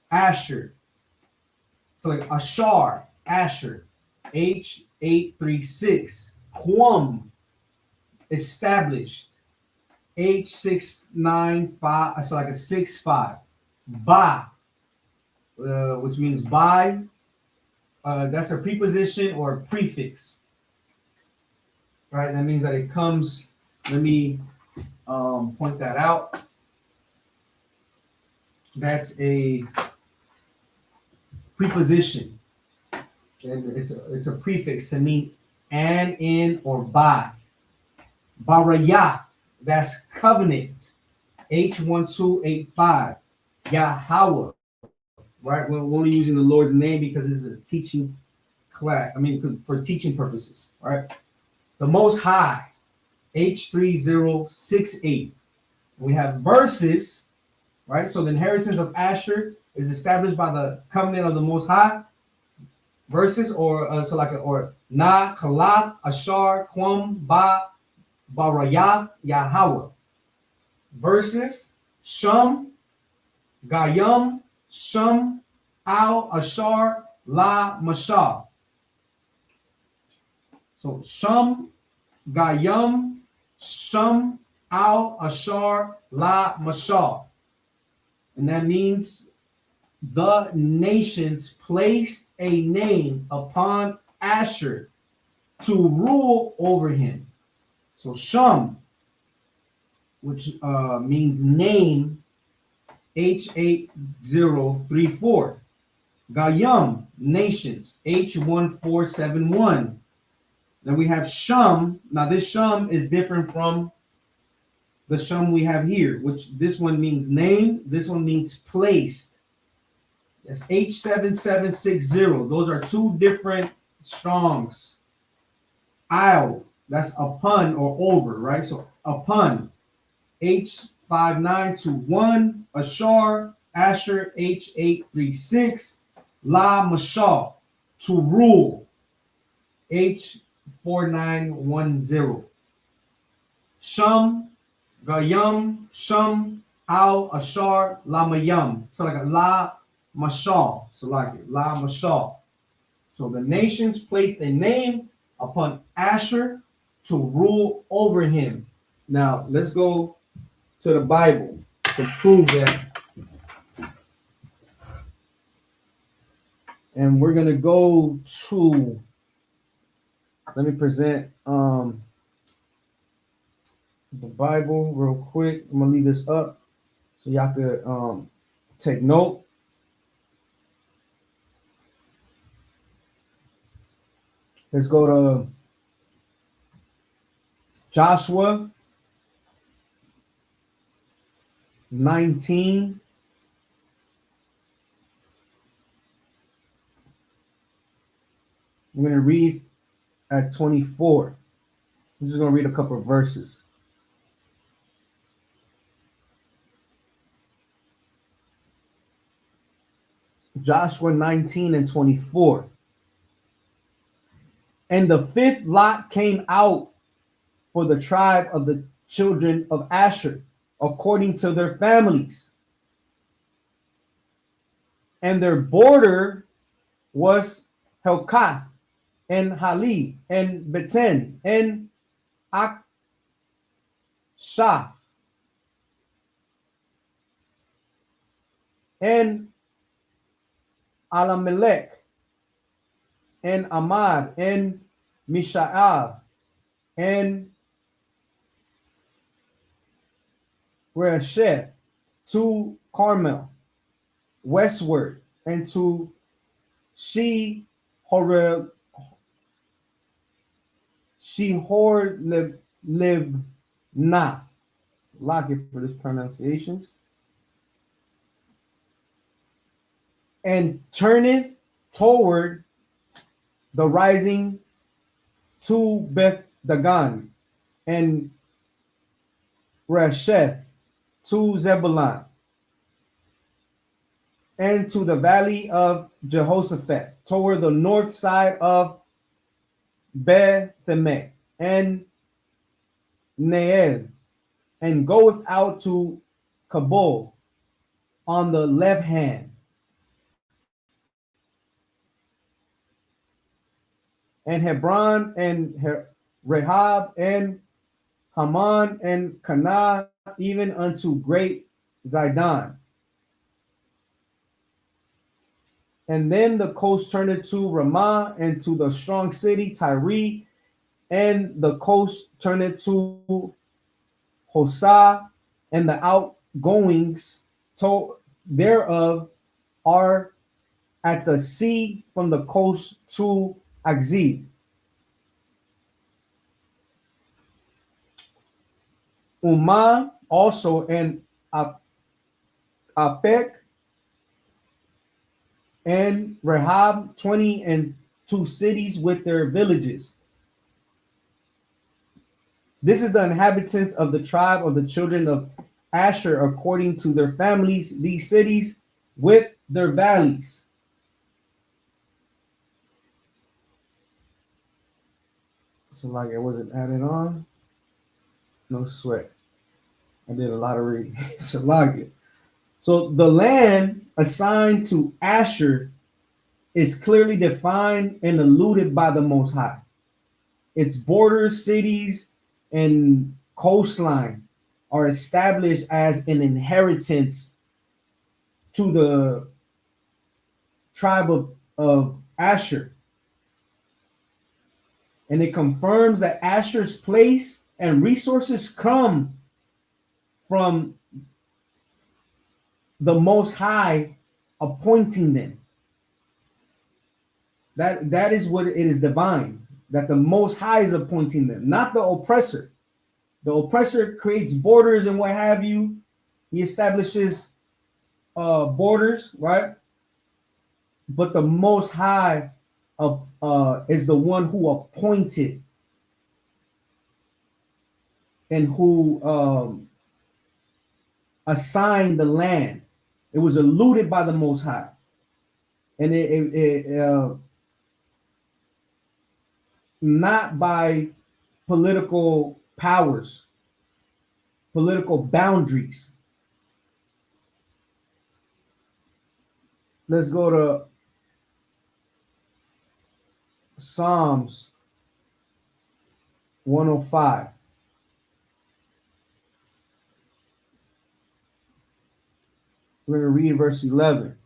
S4: Asher, so like Ashar, Asher, H836. Quam, established, H695, so like a 65. Ba, which means by, that's a preposition or a prefix, right? That means that it comes, let me point that out. That's a preposition, and it's a prefix to mean and, in, or by. Barayath, that's covenant, H1285. Yahweh, right? We're only using the Lord's name because this is a teaching class. I mean, for teaching purposes, right? The Most High, H3068. We have verses, right? So the inheritance of Asher is established by the covenant of the Most High. Verses, or or Na, Kalath, Ashar, Quam, Ba, Barayath, Yahweh. Verses, Shum, Gayam, Shum, Al, Ashar, La, Mashal. So Shum, Gayam, Shum, Al, Ashar, La, Mashal. And that means the nations placed a name upon Asher to rule over him. So Shum, which means name, H8034. Gayam, nations, H1471. Then we have Shum. Now this Shum is different from the Shum we have here, which this one means name, this one means placed. That's H7760. Those are two different Strongs. I'll, that's upon or over, right? So upon, H5921. Ashar, Asher, H836. La Mashal, to rule, H4910. Shum, Gayam, Shum, Al, Ashar, La Mayam. So like a La Mashal. So like it, La Mashal. So the nations placed a name upon Asher to rule over him. Now let's go to the Bible to prove that. And we're gonna go to, let me present the Bible real quick. I'm gonna leave this up so y'all could take note. Let's go to Joshua 19. I'm going to read at 24. I'm just going to read a couple of verses. Joshua 19 and 24. And the fifth lot came out for the tribe of the children of Asher, according to their families. And their border was Helkath, and Hali, and Beten, and Akshaph, and Alamelech, and Amad, and Mishaal, and Resheth, to Carmel, westward, and to Shehor Libnath. Lock it for this pronunciations. And turneth toward the rising to Beth Dagon, and Resheth to Zebulun, and to the valley of Jehoshaphat, toward the north side of Beth-Emek and Neel, and goeth out to Kabul on the left hand, and Hebron and Rehob and Haman and Canaan, even unto great Zidon. And then the coast turned to Ramah, and to the strong city Tyre, and the coast turned to Hosah, and the outgoings thereof are at the sea from the coast to Akzib. Ummah also and Apek and Rehob, 22 cities with their villages. This is the inhabitants of the tribe of the children of Asher according to their families, these cities with their valleys. So like it wasn't added on. No sweat. I did a lot of reading. So the land assigned to Asher is clearly defined and alluded by the Most High. Its borders, cities, and coastline are established as an inheritance to the tribe of Asher. And it confirms that Asher's place and resources come from the Most High appointing them. That is what it is divine, that the Most High is appointing them, not the oppressor. The oppressor creates borders and what have you. He establishes borders, right? But the Most High is the one who appointed and who assigned the land. It was alluded by the Most High, and it not by political powers, political boundaries. Let's go to Psalms 105. We're going to read verse 11.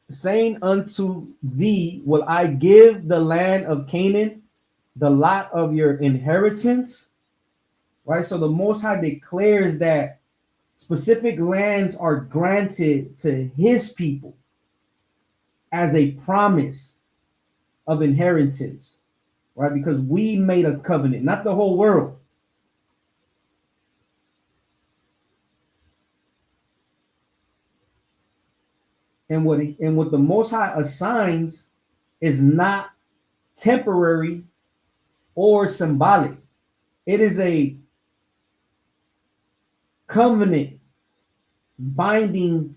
S4: Saying unto thee, will I give the land of Canaan, the lot of your inheritance? Right? So the Most High declares that specific lands are granted to his people as a promise of inheritance, right? Because we made a covenant, not the whole world. And what the Most High assigns is not temporary or symbolic. It is a covenant binding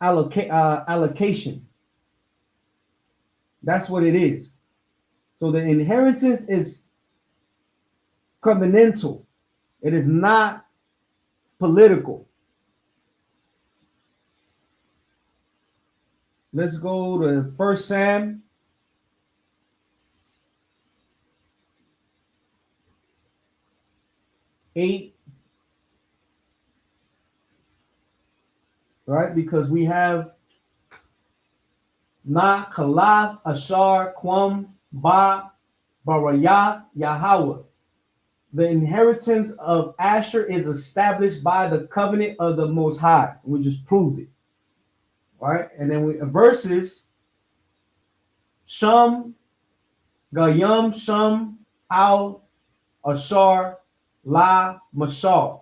S4: allocation. That's what it is. So the inheritance is covenantal. It is not political. Let's go to 1 Sam 8. Right? Because we have Na Kalath Ashar Kwam Ba Barayath Yahweh. The inheritance of Asher is established by the covenant of the Most High. We just proved it. All right, and then verses Sham Gayam Sham Al Ashar La Mashal.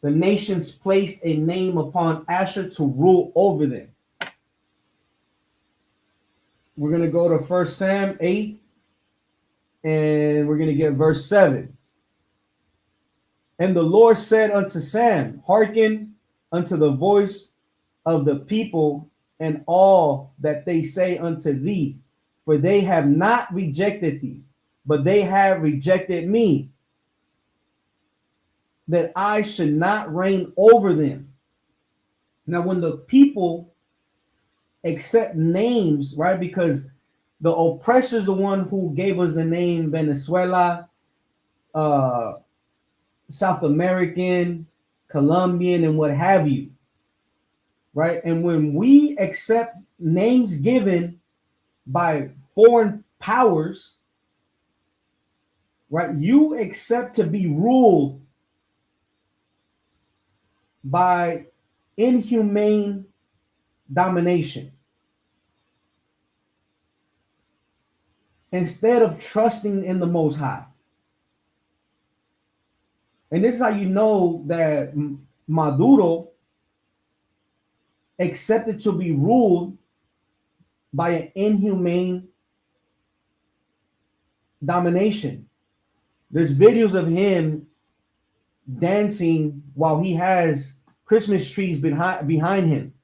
S4: The nations placed a name upon Asher to rule over them. We're going to go to 1 Sam 8, and we're going to get verse 7. And the Lord said unto Sam, hearken unto the voice of the people and all that they say unto thee, for they have not rejected thee, but they have rejected me, that I should not reign over them. Now, when the people accept names, right, because the oppressor is the one who gave us the name Venezuela, South American, Colombian, and what have you, right? And when we accept names given by foreign powers, right, you accept to be ruled by inhumane domination instead of trusting in the Most High. And this is how you know that Maduro accepted to be ruled by an inhumane domination. There's videos of him dancing while he has Christmas trees behind him.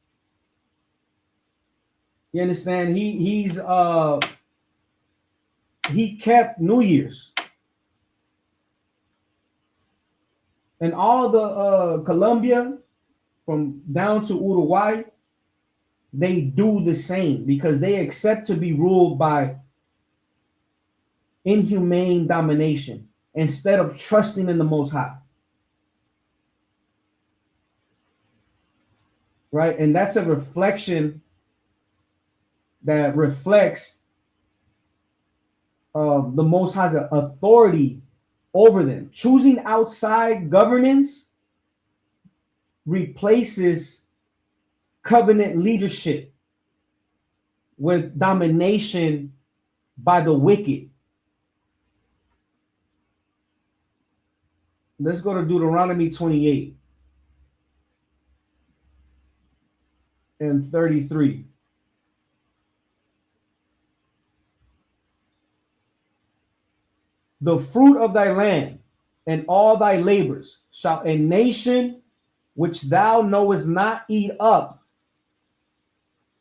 S4: You understand? He kept New Year's. And all the Colombia from down to Uruguay, they do the same because they accept to be ruled by inhumane domination instead of trusting in the Most High. Right? And that's a reflection that reflects the Most High's authority over them. Choosing outside governance replaces covenant leadership with domination by the wicked. Let's go to Deuteronomy 28 and 33. The fruit of thy land and all thy labors shall a nation which thou knowest not eat up,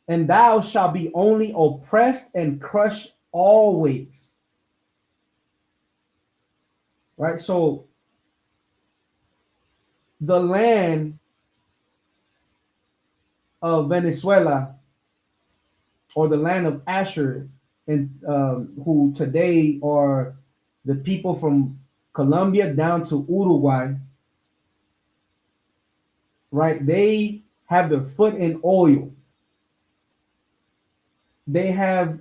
S4: and thou shalt be only oppressed and crushed always. Right? So the land of Venezuela, or the land of Asher, and who today are the people from Colombia down to Uruguay, right? They have their foot in oil. They have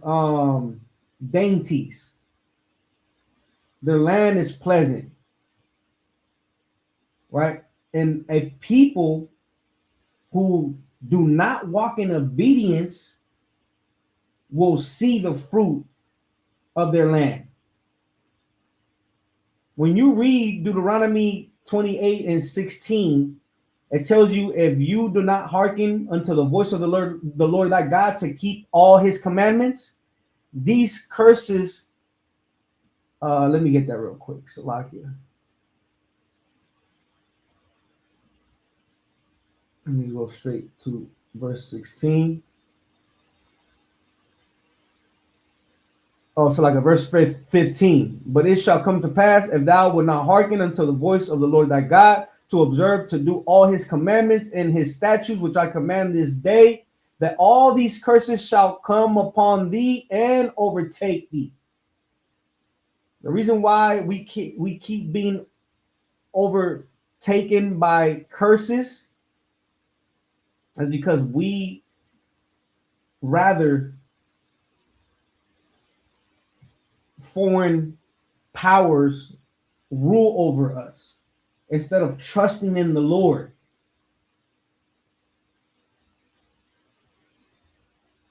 S4: dainties. Their land is pleasant, right? And a people who do not walk in obedience will see the fruit of their land. When you read Deuteronomy 28 and 16, it tells you, if you do not hearken unto the voice of the Lord thy God to keep all his commandments, these curses, let me get that real quick. Salakia. Let me go straight to verse 16. Oh, so like a verse 15. But it shall come to pass, if thou wilt not hearken unto the voice of the Lord thy God, to observe to do all his commandments and his statutes, which I command this day, that all these curses shall come upon thee and overtake thee. The reason why we keep being overtaken by curses is because we rather foreign powers rule over us instead of trusting in the Lord.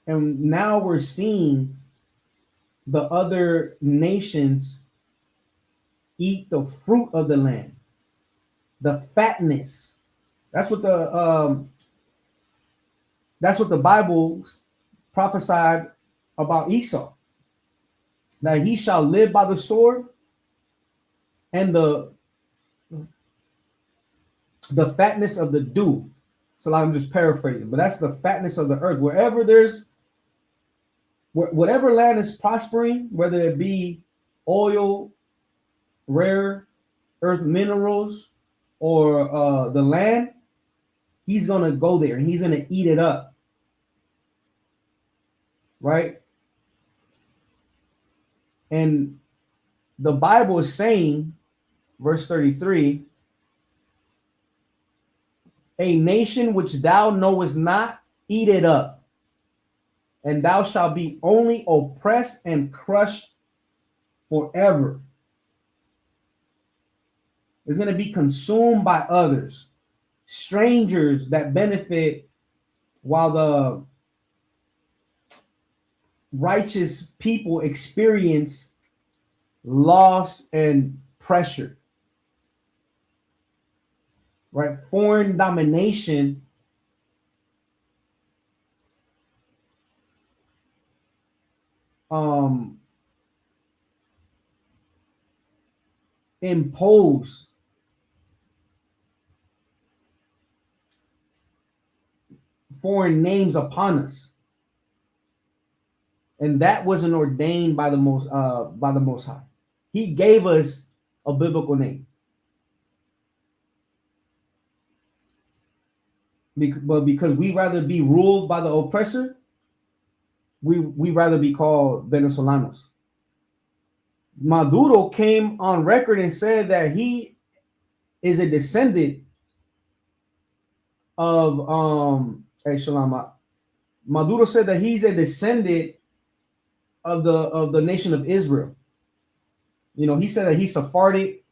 S4: And now we're seeing the other nations eat the fruit of the land, the fatness. That's what the Bible prophesied about Esau, that he shall live by the sword, and the fatness of the dew. So I'm just paraphrasing, but that's the fatness of the earth. Whatever land is prospering, whether it be oil, rare earth minerals, or the land, he's gonna go there and he's gonna eat it up, right? And the Bible is saying, verse 33, a nation which thou knowest not, eat it up, and thou shalt be only oppressed and crushed forever. It's going to be consumed by others, strangers that benefit, while the righteous people experience loss and pressure. Right? Foreign domination impose foreign names upon us, and that wasn't ordained by the most High. He gave us a biblical name, but because we rather be ruled by the oppressor, we rather be called Venezolanos. Maduro came on record and said that he is a descendant of Maduro said that he's a descendant of the nation of Israel. You know, he said that he's Sephardic.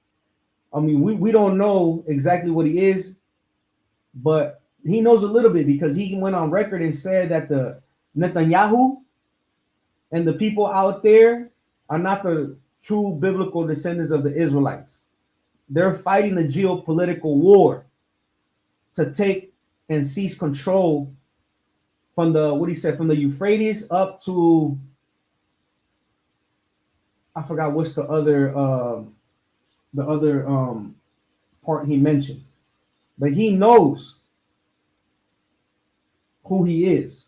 S4: I mean, we don't know exactly what he is, but he knows a little bit because he went on record and said that the Netanyahu and the people out there are not the true biblical descendants of the Israelites. They're fighting a geopolitical war to take and seize control from from the Euphrates up to, I forgot what's the other part he mentioned, but he knows who he is.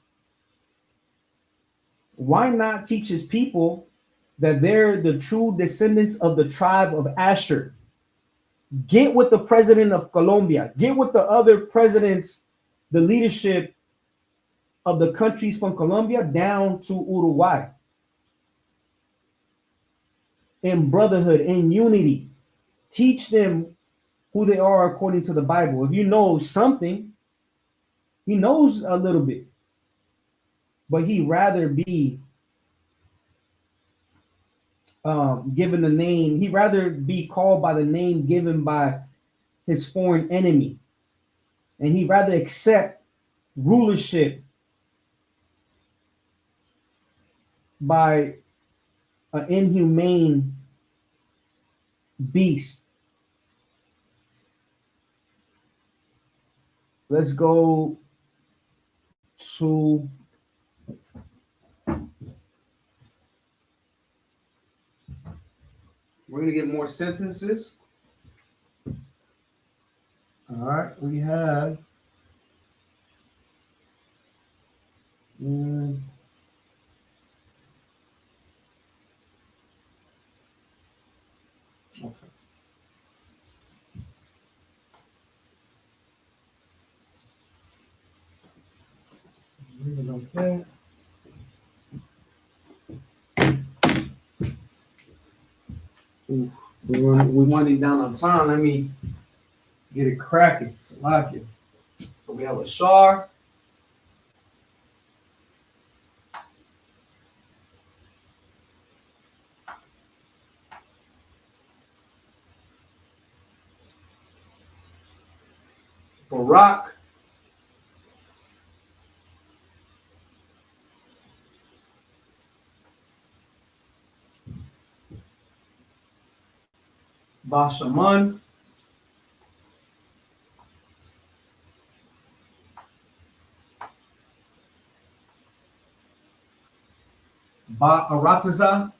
S4: Why not teach his people that they're the true descendants of the tribe of Asher? Get with the president of Colombia, get with the other presidents, the leadership of the countries from Colombia down to Uruguay, in brotherhood, in unity. Teach them who they are according to the Bible. If you know something, he knows a little bit, but he'd rather be given the name, he'd rather be called by the name given by his foreign enemy, and he'd rather accept rulership by an inhumane beast. Let's go to we're going to get more sentences. All right, we have okay. Okay. We're winding down on time. Let me get it cracking. So like it. So we have a Shar. Barack. Bashaman. Ba Arataza.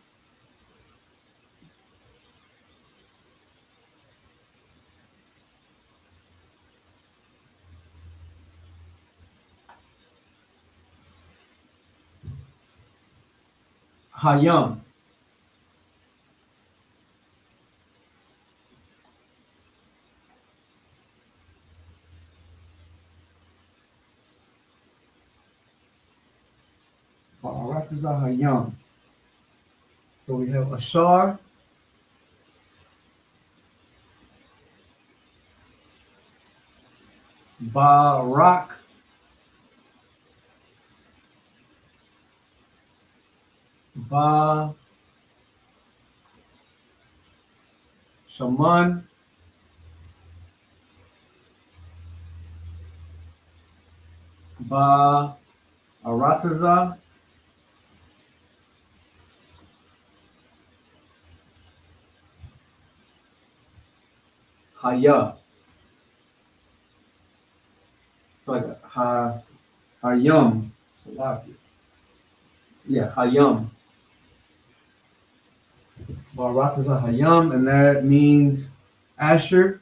S4: Hayam. Ba'arataza Hayam. So we have Ashar. Barak. Ba Shaman. Ba Arataza. Haya. So like Hayam. Salaki. Yeah, Hayam. Barataza Hayam, and that means Asher.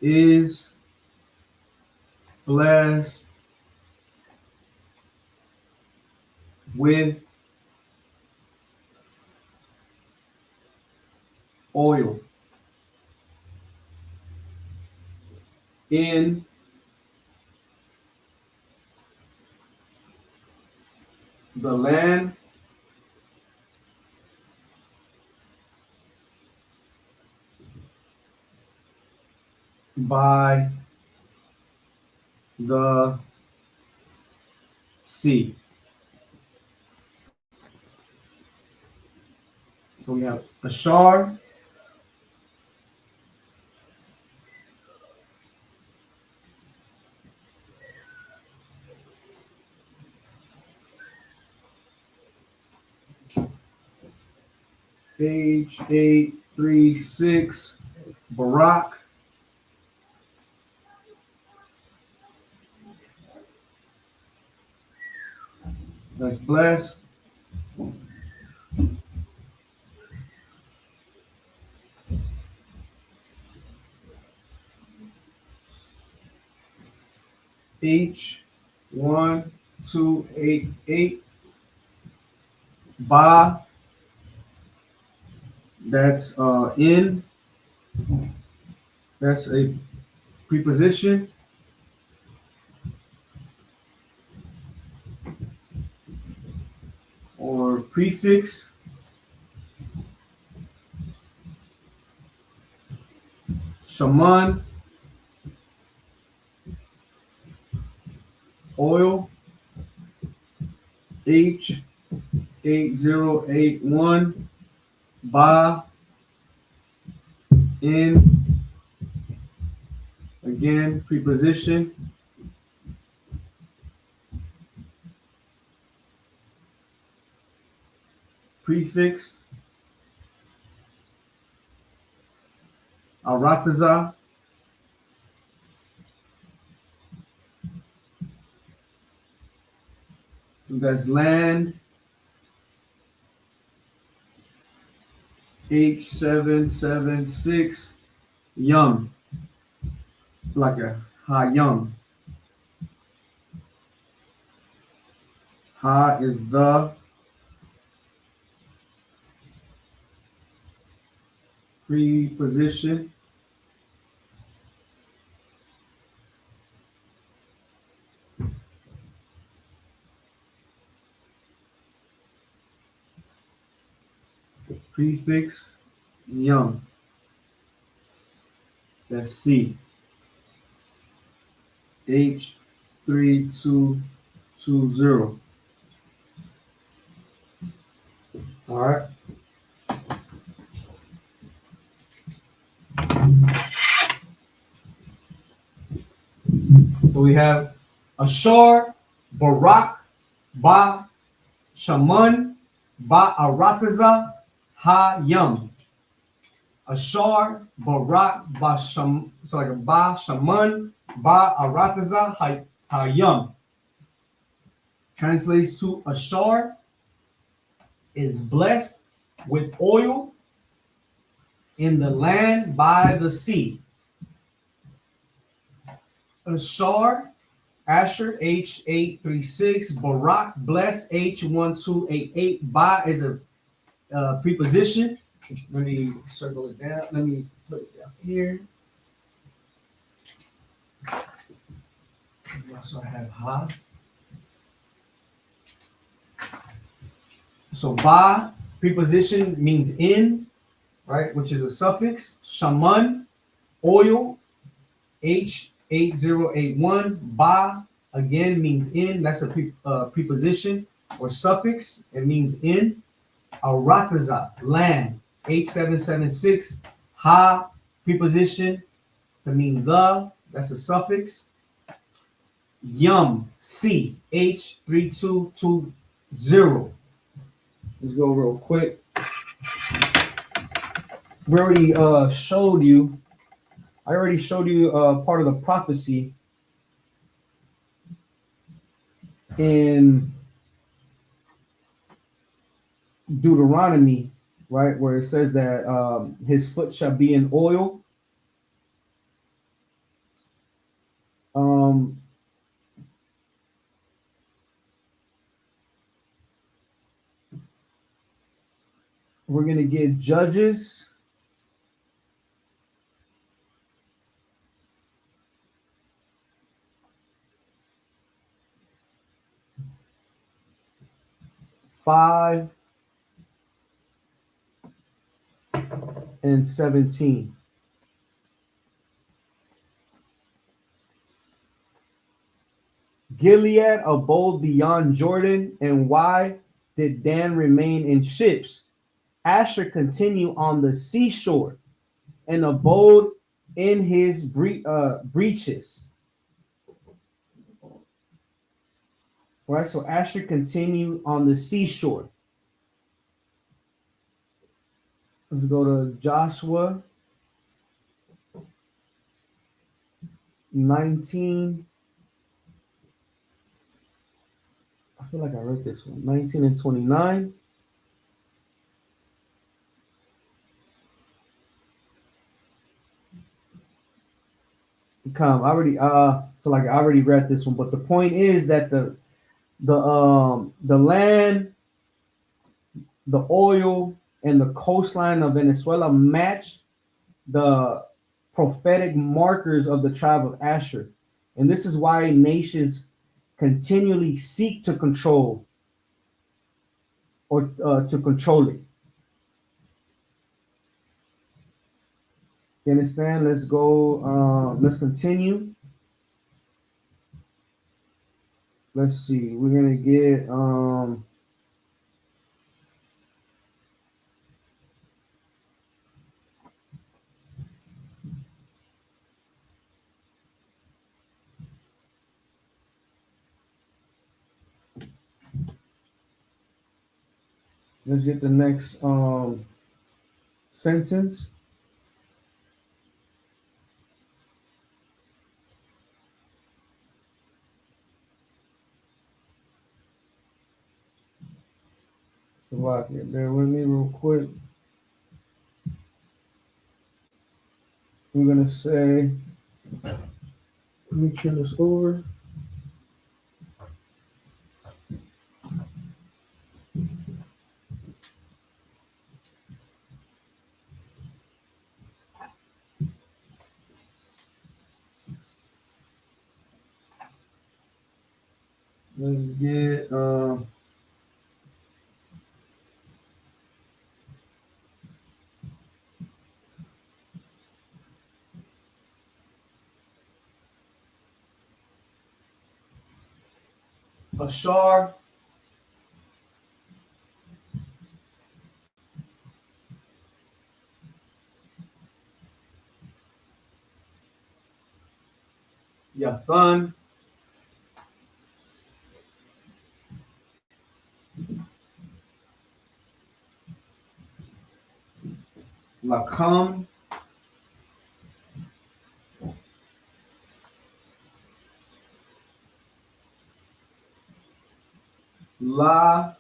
S4: Is blessed with oil in the land by the sea. So we have Ashar, page 836, Barak, that's blessed. H1288, Ba, that's in, that's a preposition. Or prefix. Shaman, oil. H8081, Ba, in, again, preposition. Prefix. Arataza, that's land. H776, Yum. It's like a Hayum. Ha is the preposition. Prefix, Yum. That's C. H3220. All right. So we have Ashar, Barak, Ba, Shaman, Ba Arataza, Hayam. Ashar, Barak, Ba Sham, so like a Ba Shaman, Ba Arataza, Hayam translates to Ashar is blessed with oil in the land by the sea. Ashar, Asher, H836, Barak, blessed, H1288. Ba is a preposition. Let me circle it down. Let me put it down here. So I have ha. So ba, preposition, means in, right, which is a suffix. Shaman, oil, H8081. Ba, again, means in. That's a preposition or suffix. It means in. Arataza, land, H776. Ha, preposition, to mean the. That's a suffix. Yum, C, H3220. Let's go real quick. We already showed you. I already showed you part of the prophecy in Deuteronomy, right, where it says that his foot shall be in oil. We're gonna get Judges. Five and 17. Gilead abode beyond Jordan, and why did Dan remain in ships? Asher continued on the seashore and abode in his breeches. Right, so Asher continued on the seashore. Let's go to Joshua 19. I feel like I read this one. 19 and 29. I already read this one, but the point is that the land, the oil, and the coastline of Venezuela match the prophetic markers of the tribe of Asher. And this is why nations continually seek to control or to control it. You understand? Let's go. Let's continue. Let's see. We're gonna get let's get the next sentence. So bear with me real quick. We're gonna say, let me turn this over. Let's get Ashar, Yathan, Lakam, La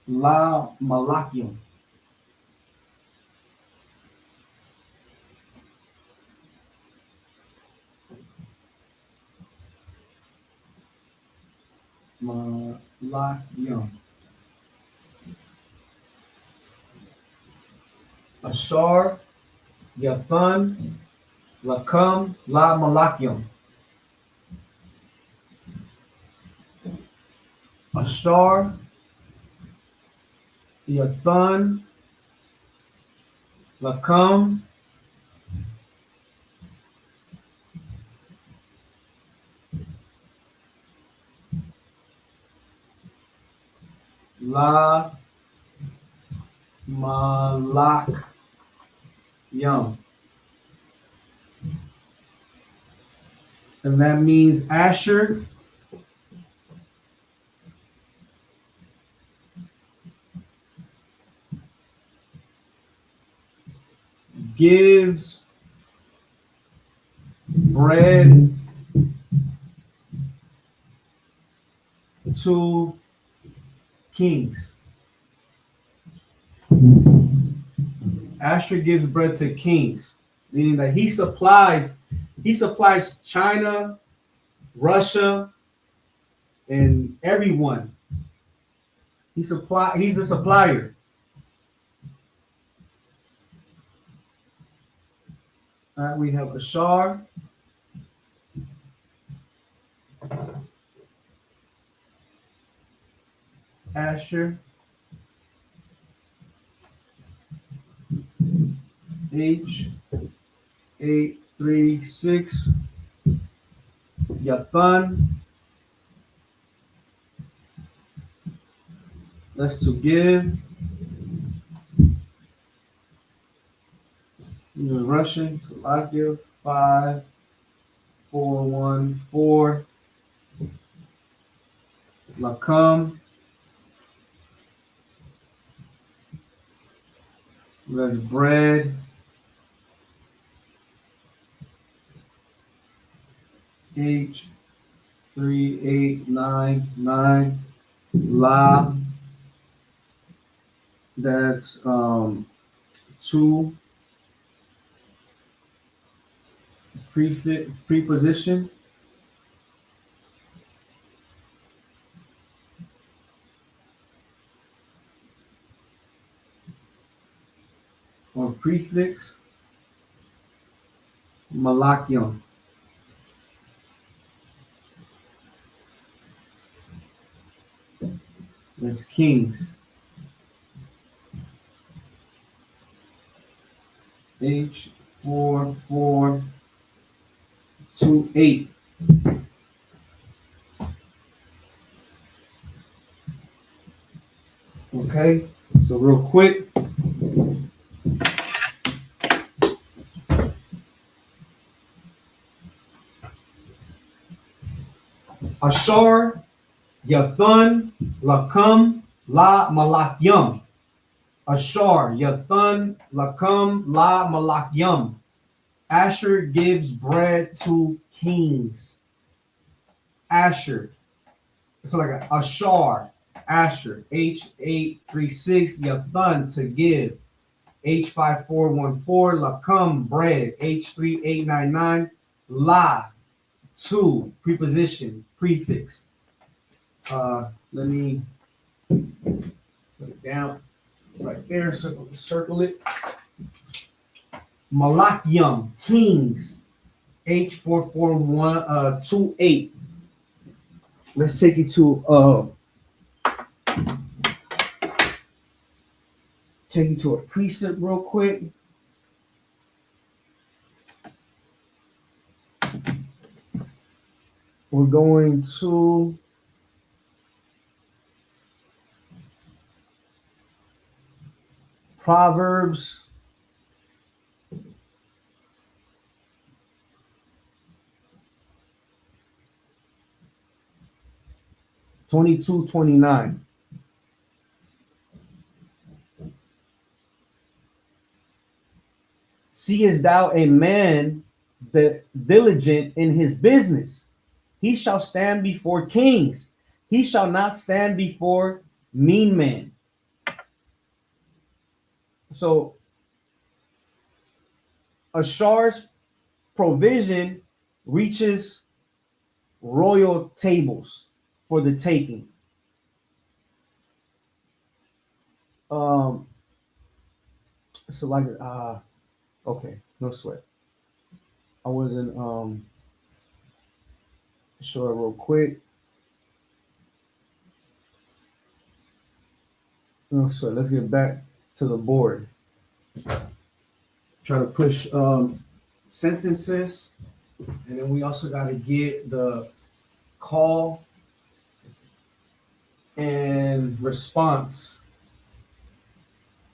S4: Malakium. Malakium. Ashar, Yathan, Lakam, La Malakium. Ashar, Yathan, Lakam, La Malakyam. And that means Asher gives bread to kings. Asher gives bread to kings, meaning that he supplies China, Russia, and everyone. He's a supplier. All right, we have Ashar. Asher. H836. Yathan. That's to give. The Russian, Slovakia, 5414. Lakam. That's bread. H3899. La. That's two preposition. Or prefix. Malakium. That's kings. H4428. Okay, so real quick. Ashar, Yathan, Lakam, La Malakyam. Ashar, Yathan, Lakam, La Malakyam. Asher gives bread to kings. Asher. So like a Ashar, Asher, H836, Yathan, to give. H5414, Lakam, bread. H3899, La, to, preposition, prefix. Let me put it down right there, circle it. Malakium, kings, H44128. Let's take it to a precept real quick. We're going to Proverbs 22:29. Seest thou a man diligent in his business? He shall stand before kings. He shall not stand before mean men. So Ashar's provision reaches royal tables for the taking. So like okay, no sweat. I wasn't sure real quick. No sweat. Let's get back to the board. Try to push sentences, and then we also got to get the call and response.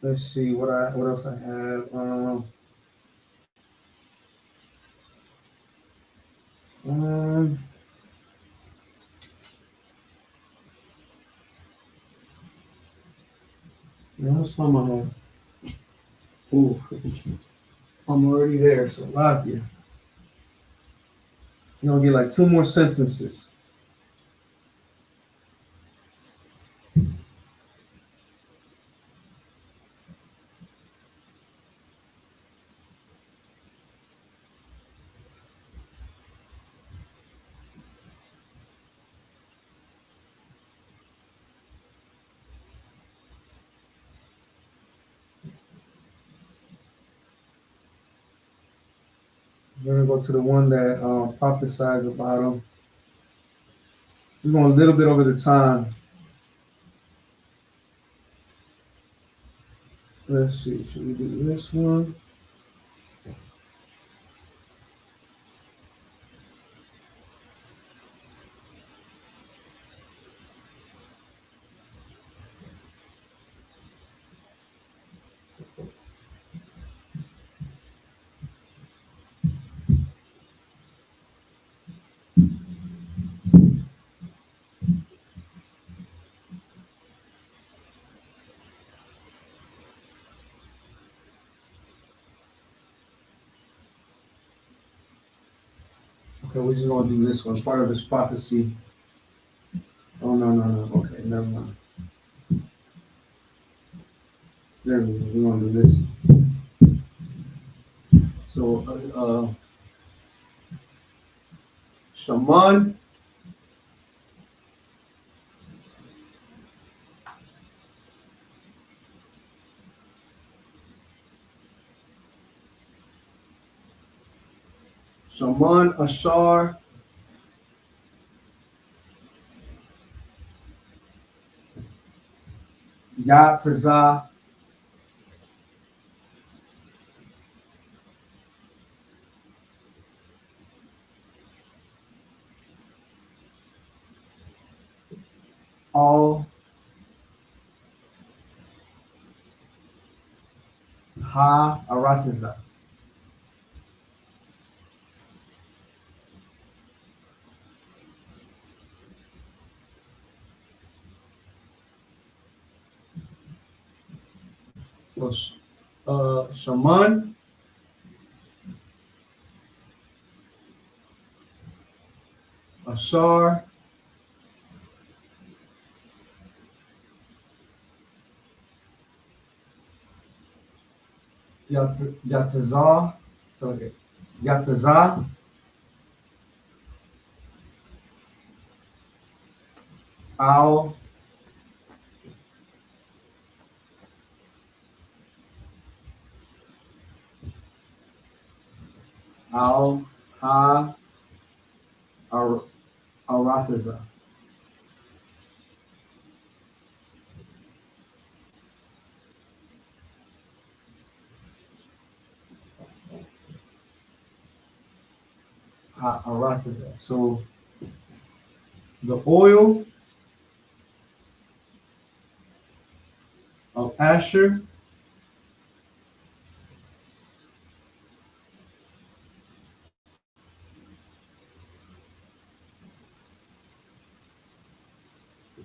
S4: Let's see what else I have. What's some I have? Ooh, I'm already there. So Latvia. You're gonna get like 2 more sentences. We're gonna go to the one that prophesies about him. We're going a little bit over the time. Let's see. Should we do this one? Okay, we're just gonna do this one. Part of his prophecy. Oh no. Okay, never mind. There we go. We're gonna do this. So Shaman. Shaman Ashar. Yataza. All Ha Arataza. So Shaman, Ashar, Yataza, sorry, Yataza, Al, Al, Ha, Arataza. Arataza. So the oil of Asher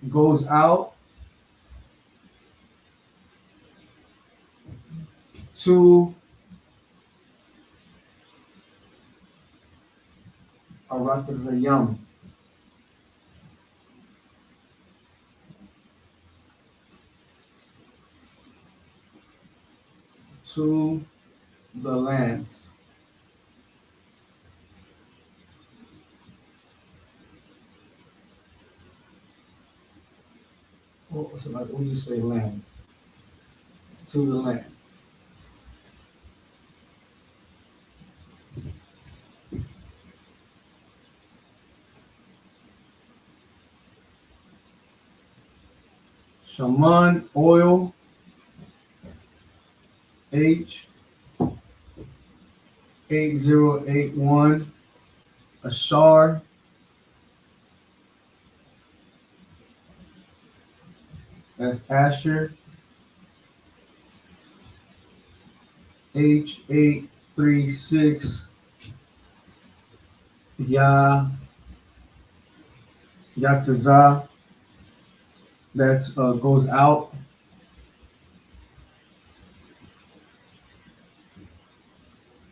S4: goes out to Aratazayam. To the lands. Oh, so like we just say land. To the land. Shaman oil H 8081 Ashar that's Asher H836 Yatazah that's goes out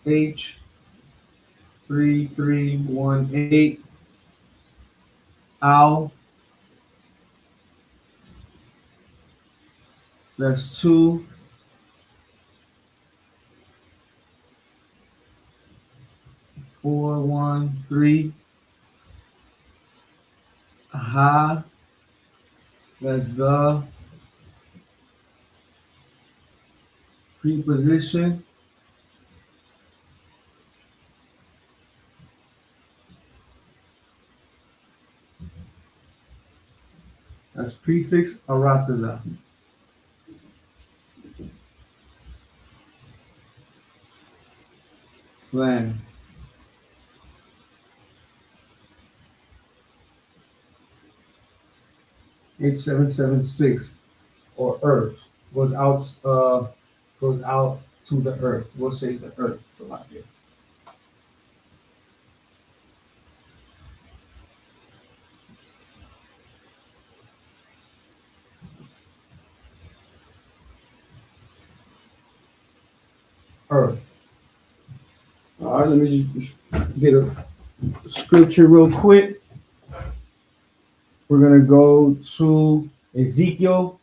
S4: H3318 Al that's 2413 Ha that's the preposition that's prefix Arataza land 8776 or earth goes out to the earth. We'll say the earth a lot here. Earth. All right, let me just get a scripture real quick. We're gonna go to Ezekiel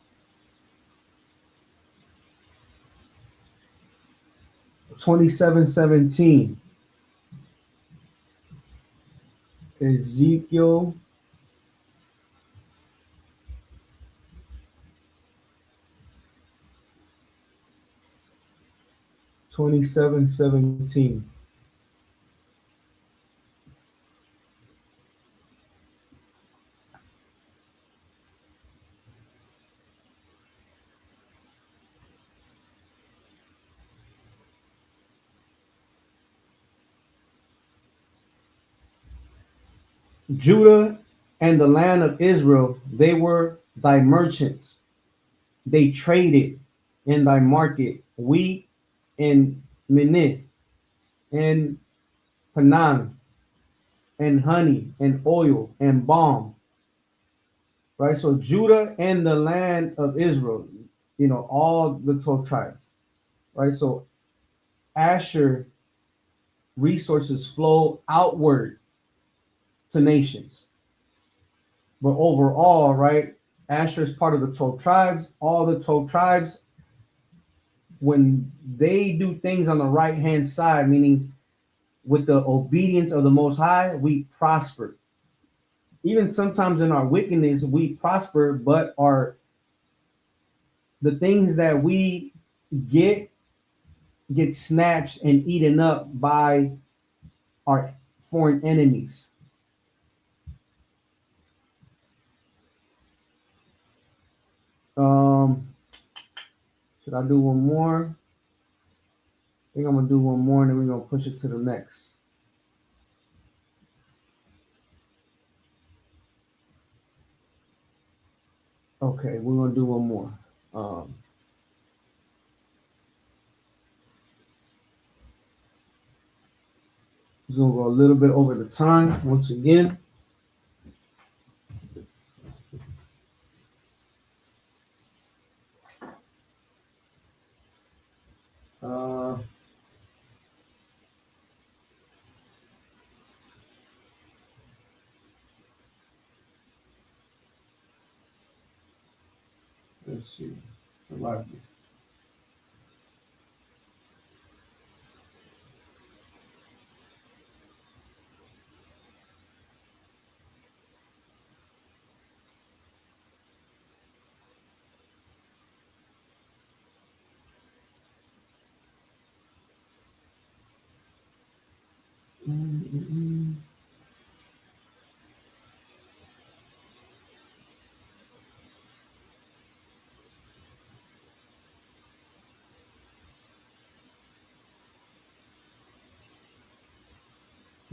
S4: 27:17. Ezekiel 27:17. Judah and the land of Israel, they were thy merchants. They traded in thy market wheat and minnith and panang and honey and oil and balm. Right? So Judah and the land of Israel, all the 12 tribes. Right? So Asher resources flow outward to nations. But overall, right, Asher is part of the 12 tribes. All the 12 tribes, when they do things on the right hand side, meaning with the obedience of the Most High, we prosper. Even sometimes in our wickedness, we prosper, but the things that we get snatched and eaten up by our foreign enemies. Should I do one more? I think I'm gonna do one more and then we're gonna push it to the next. Okay, we're gonna do one more. Just gonna go a little bit over the time once again. Let's see. A lot of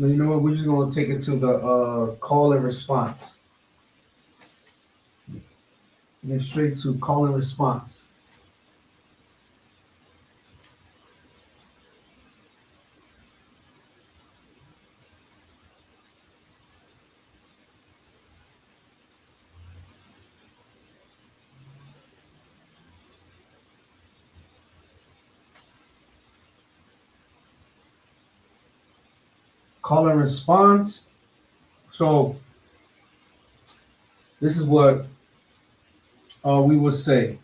S4: No, you know what? We're just gonna take it to the call and response. Get straight to call and response. Call and response. So this is what we would say.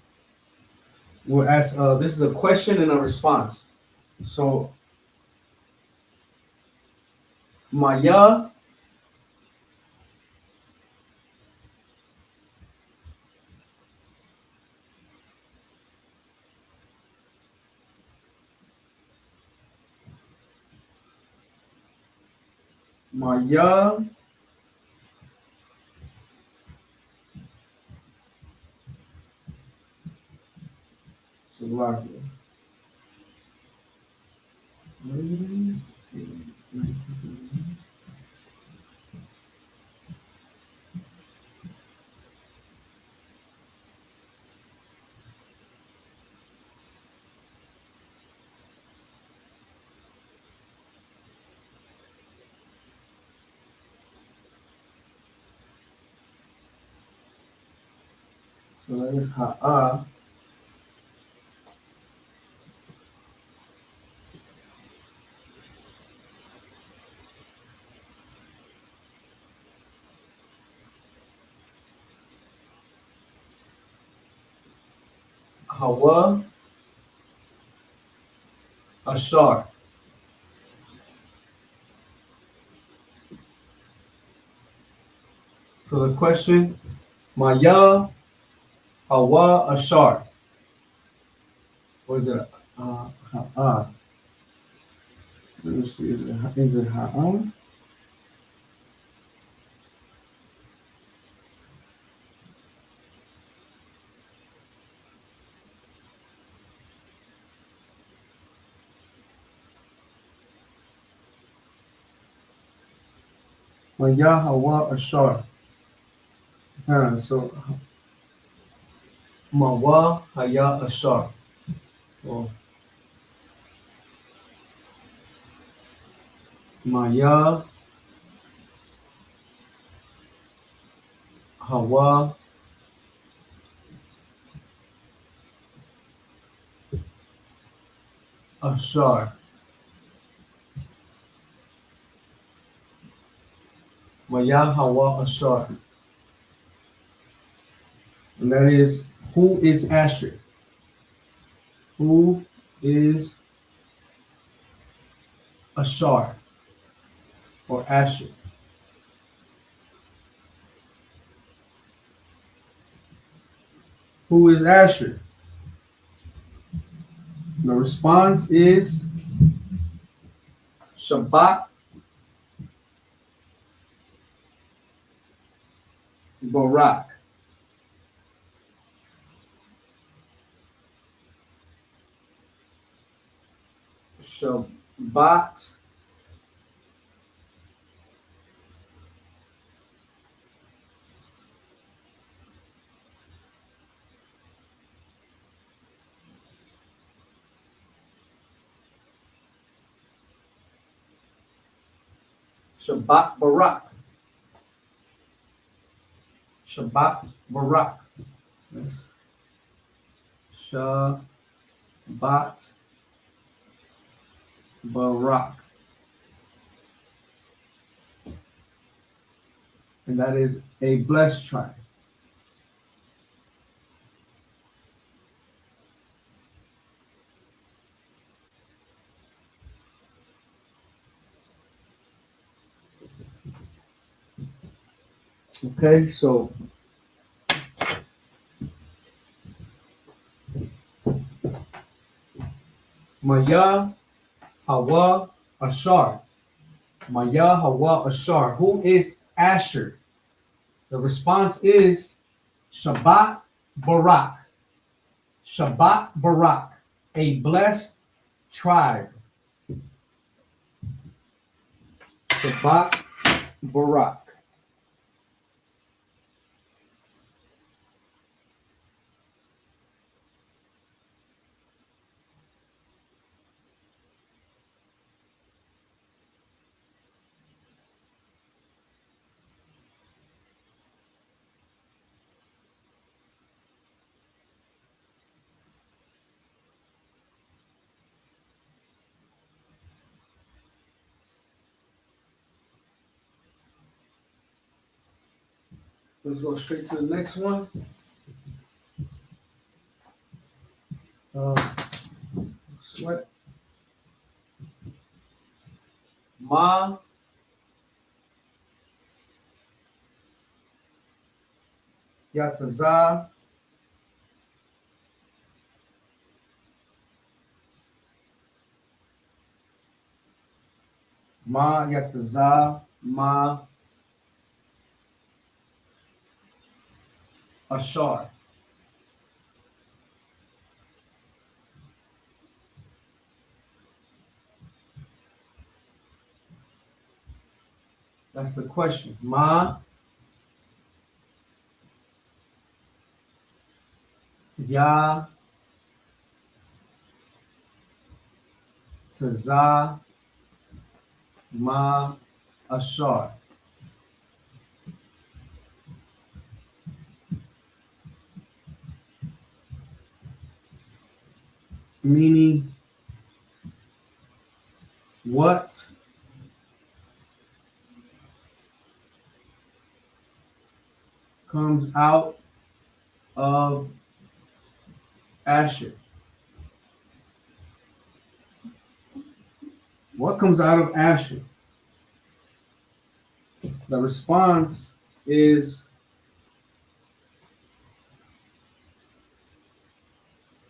S4: We'll ask. This is a question and a response. So Maya. Maya. Salakia. So that is Ha'a. Hawa. Ashar. So the question, Maya, Hawa, Ashar. What is it? Ha'a. Let me see. Is it Ha'a? Maya, Hawa, Ashar. So Mawa, Haya, Ashar. So Maya, Hawa, Ashar. Maya, Hawa, Ashar. And that is, who is Asher? Who is Ashar or Asher? Who is Asher? The response is Shabbat Barak. Shabbat Shabbat Barak. Shabbat Barak. Yes. Shabbat Barak. And that is a blessed tribe. Okay, so Maya Hawa Ashar. Maya Hawa Ashar. Who is Asher? The response is Shabbat Barak. Shabbat Barak, a blessed tribe. Shabbat Barak. Let's go straight to the next one. Sweat. Ma Yataza. Ma Yataza. Ma Ashar. That's the question. Ma Ya Taza Ma Ashar. Meaning what comes out of Asher? What comes out of Asher? The response is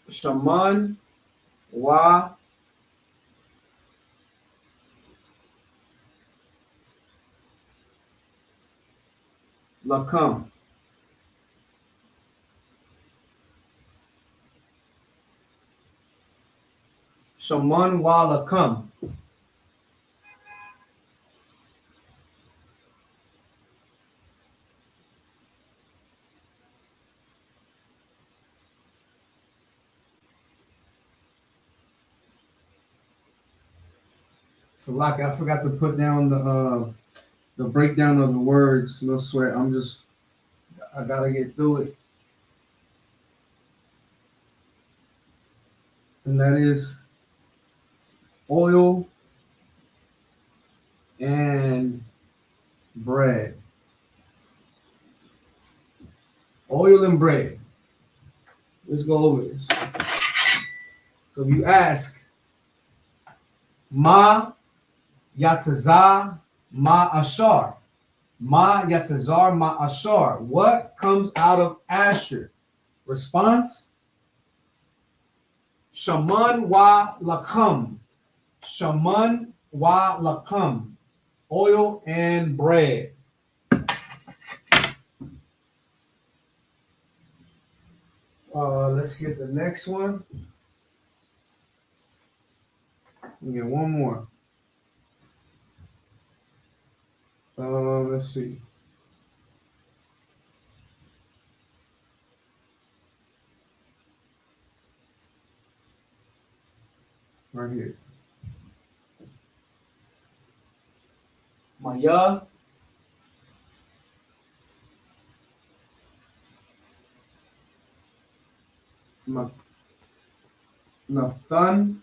S4: Shaman Wa Lakam. Shaman Wa Lakam. So like I forgot to put down the breakdown of the words. No sweat. I gotta get through it. And that is oil and bread. Oil and bread. Let's go over this. So if you ask, Ma Yatazar Ma Ashar. Ma Yatazar Ma Ashar. What comes out of Asher? Response: Shaman Wa Lakam. Shaman Wa Lakam. Oil and bread. Let's get the next one. We get one more. Let's see. Right here. Maya. Nathan.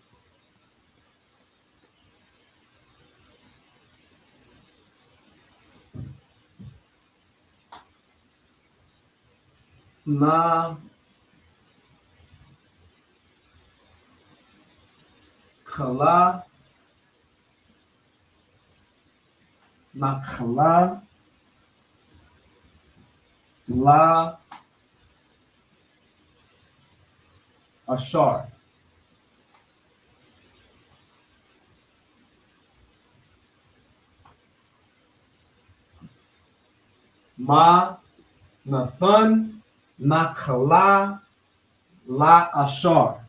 S4: Na Kala. Nakala. La Ashar. Ma Nathan Nakala La Ashar.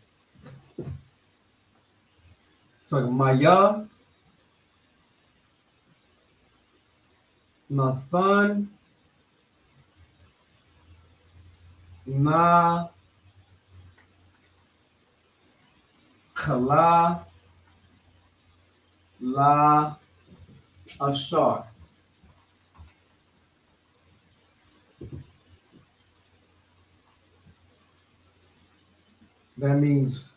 S4: So Maya Nathan Na Kala La Ashar. That means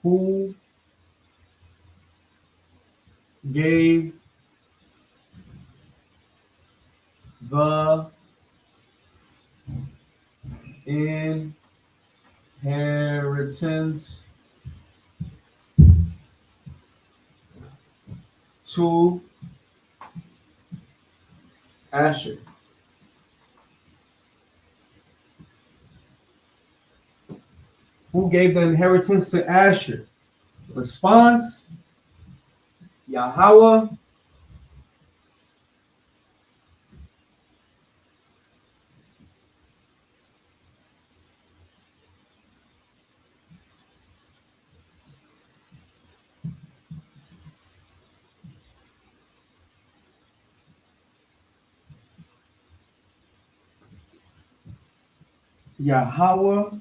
S4: who gave the inheritance to Asher. Who gave the inheritance to Asher? Response, Yahweh. Yahweh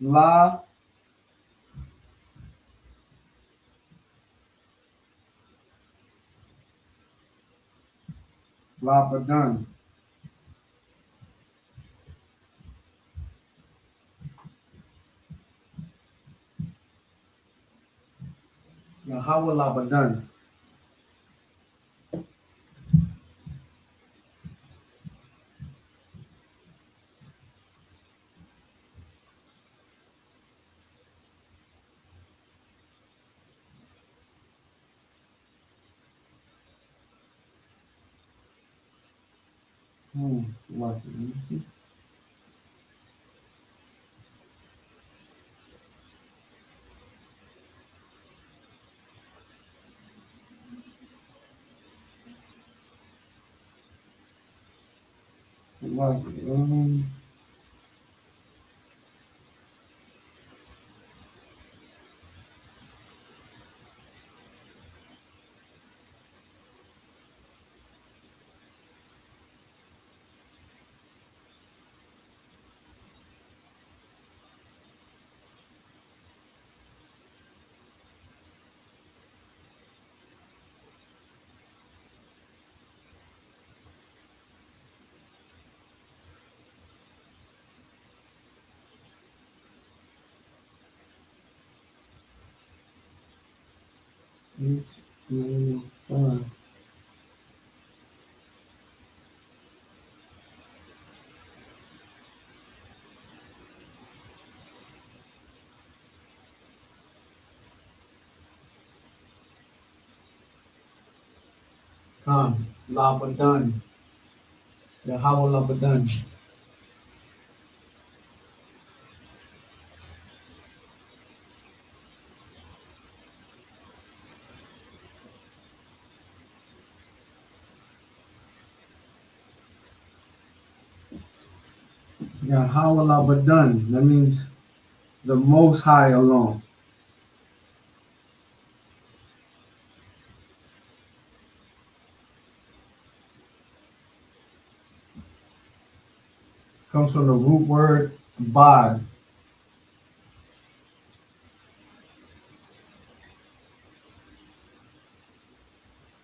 S4: La Labadan. Yahweh Labadan. What? Labadan. Yahweh Labadan. Yahweh Labadan. That means the Most High alone. Comes from the root word Bad.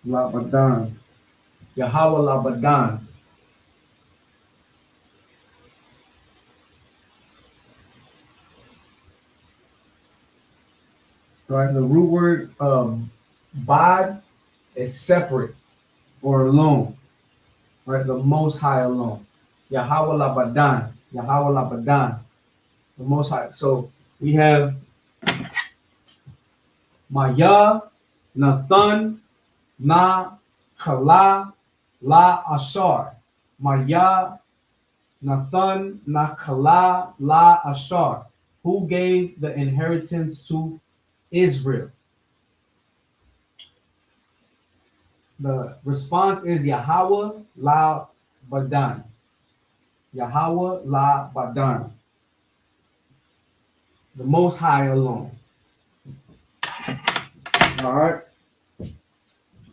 S4: Labadan. Yahweh Labadan. Right? The root word Bad is separate or alone. Right? The Most High alone. Yahweh Labadan. Yahweh Labadan. The Most High. So we have Maya, Nathan, Na, Kala la Ashar. Maya Nathan Nakala la Ashar. Who gave the inheritance to Israel? The response is Yahweh la Badan. Yahweh la Badan. The Most High alone. All right.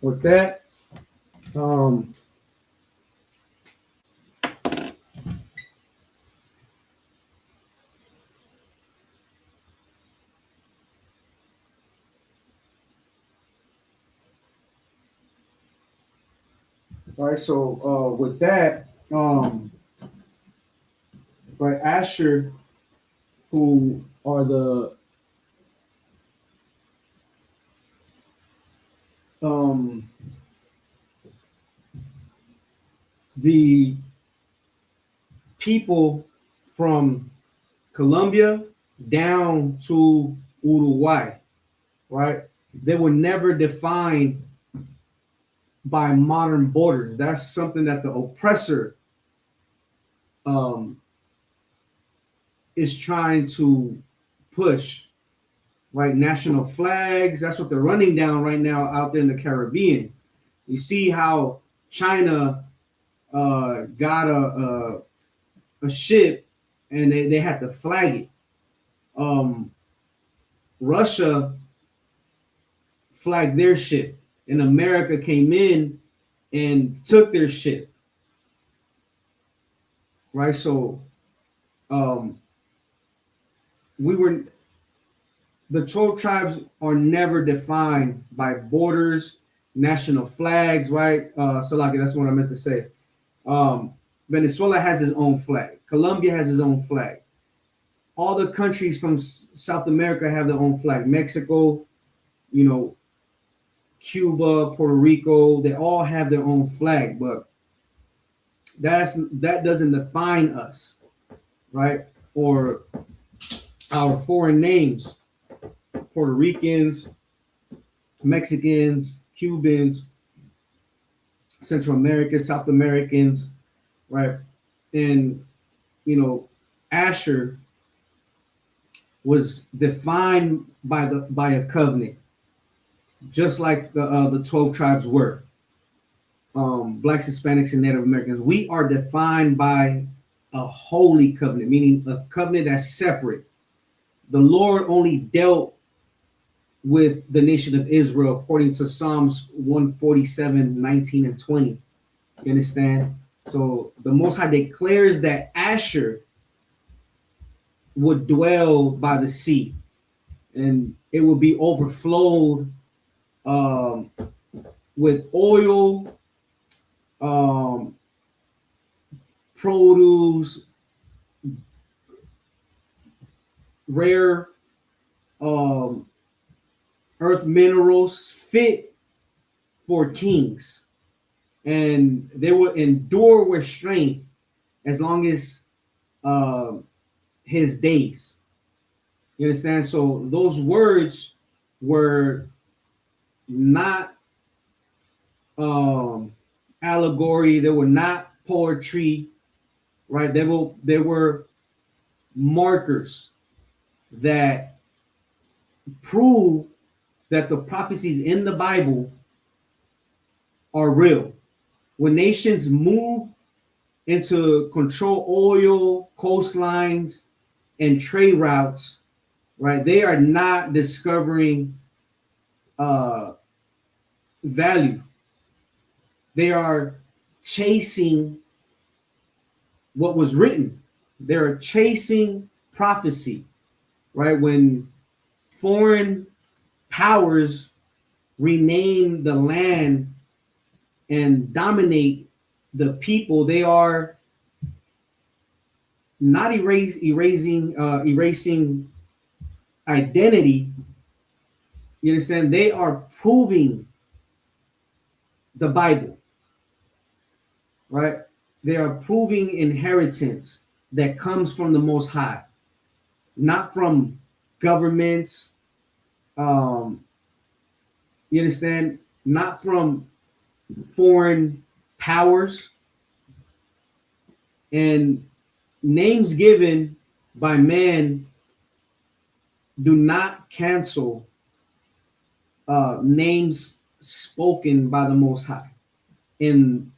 S4: With that, all right. So with that, right, Asher, who are the people from Colombia down to Uruguay, right? They were never defined by modern borders. That's something that the oppressor is trying to push, right? National flags. That's what they're running down right now out there in the Caribbean. You see how China got a ship and they had to flag it. Russia flagged their ship, and America came in and took their ship. Right, so the 12 tribes are never defined by borders, national flags, right? Salaki, that's what I meant to say. Venezuela has its own flag. Colombia has its own flag. All the countries from South America have their own flag. Mexico, Cuba, Puerto Rico, they all have their own flag, but that doesn't define us, right? Or our foreign names, Puerto Ricans, Mexicans, Cubans, Central Americans, South Americans, right? And Asher was defined by a covenant, just like the 12 tribes were. Blacks, Hispanics, and Native Americans. We are defined by a holy covenant, meaning a covenant that's separate. The Lord only dealt with the nation of Israel according to Psalms 147, 19, and 20. You understand? So the Most High declares that Asher would dwell by the sea, and it will be overflowed with oil, produce, rare earth minerals fit for kings, and they will endure with strength as long as his days. You understand? So those words were not allegory. They were not poetry, right? They were markers that prove that the prophecies in the Bible are real. When nations move into control oil, coastlines, and trade routes, right, they are not discovering value. They are chasing what was written. They're chasing prophecy, right? When foreign powers rename the land and dominate the people, they are not erasing identity. You understand? They are proving the Bible, right? They are proving inheritance that comes from the Most High, not from governments. You understand? Not from foreign powers, and names given by man do not cancel names spoken by the Most High in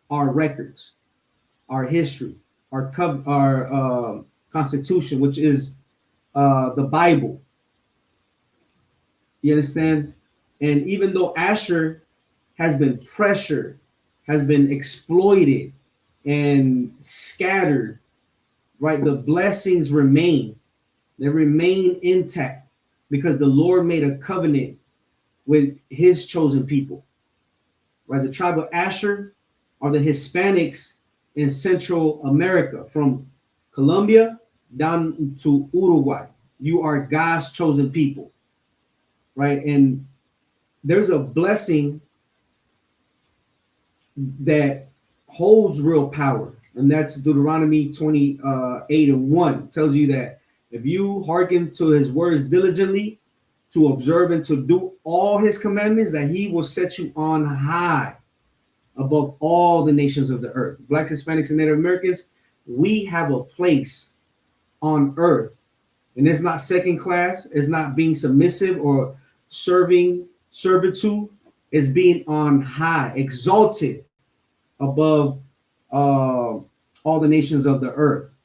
S4: our records, our history, our constitution, which is the Bible. You understand? And even though Asher has been pressured, has been exploited and scattered, right? The blessings remain. They remain intact because the Lord made a covenant with his chosen people, right? The tribe of Asher are the Hispanics in Central America, from Colombia down to Uruguay. You are God's chosen people, right? And there's a blessing that holds real power, and that's Deuteronomy 28:1. It tells you that if you hearken to his words diligently, to observe and to do all his commandments, that he will set you on high above all the nations of the earth. Blacks, Hispanics, and Native Americans, we have a place on earth, and it's not second class. It's not being submissive or serving servitude. It's being on high, exalted above all the nations of the earth.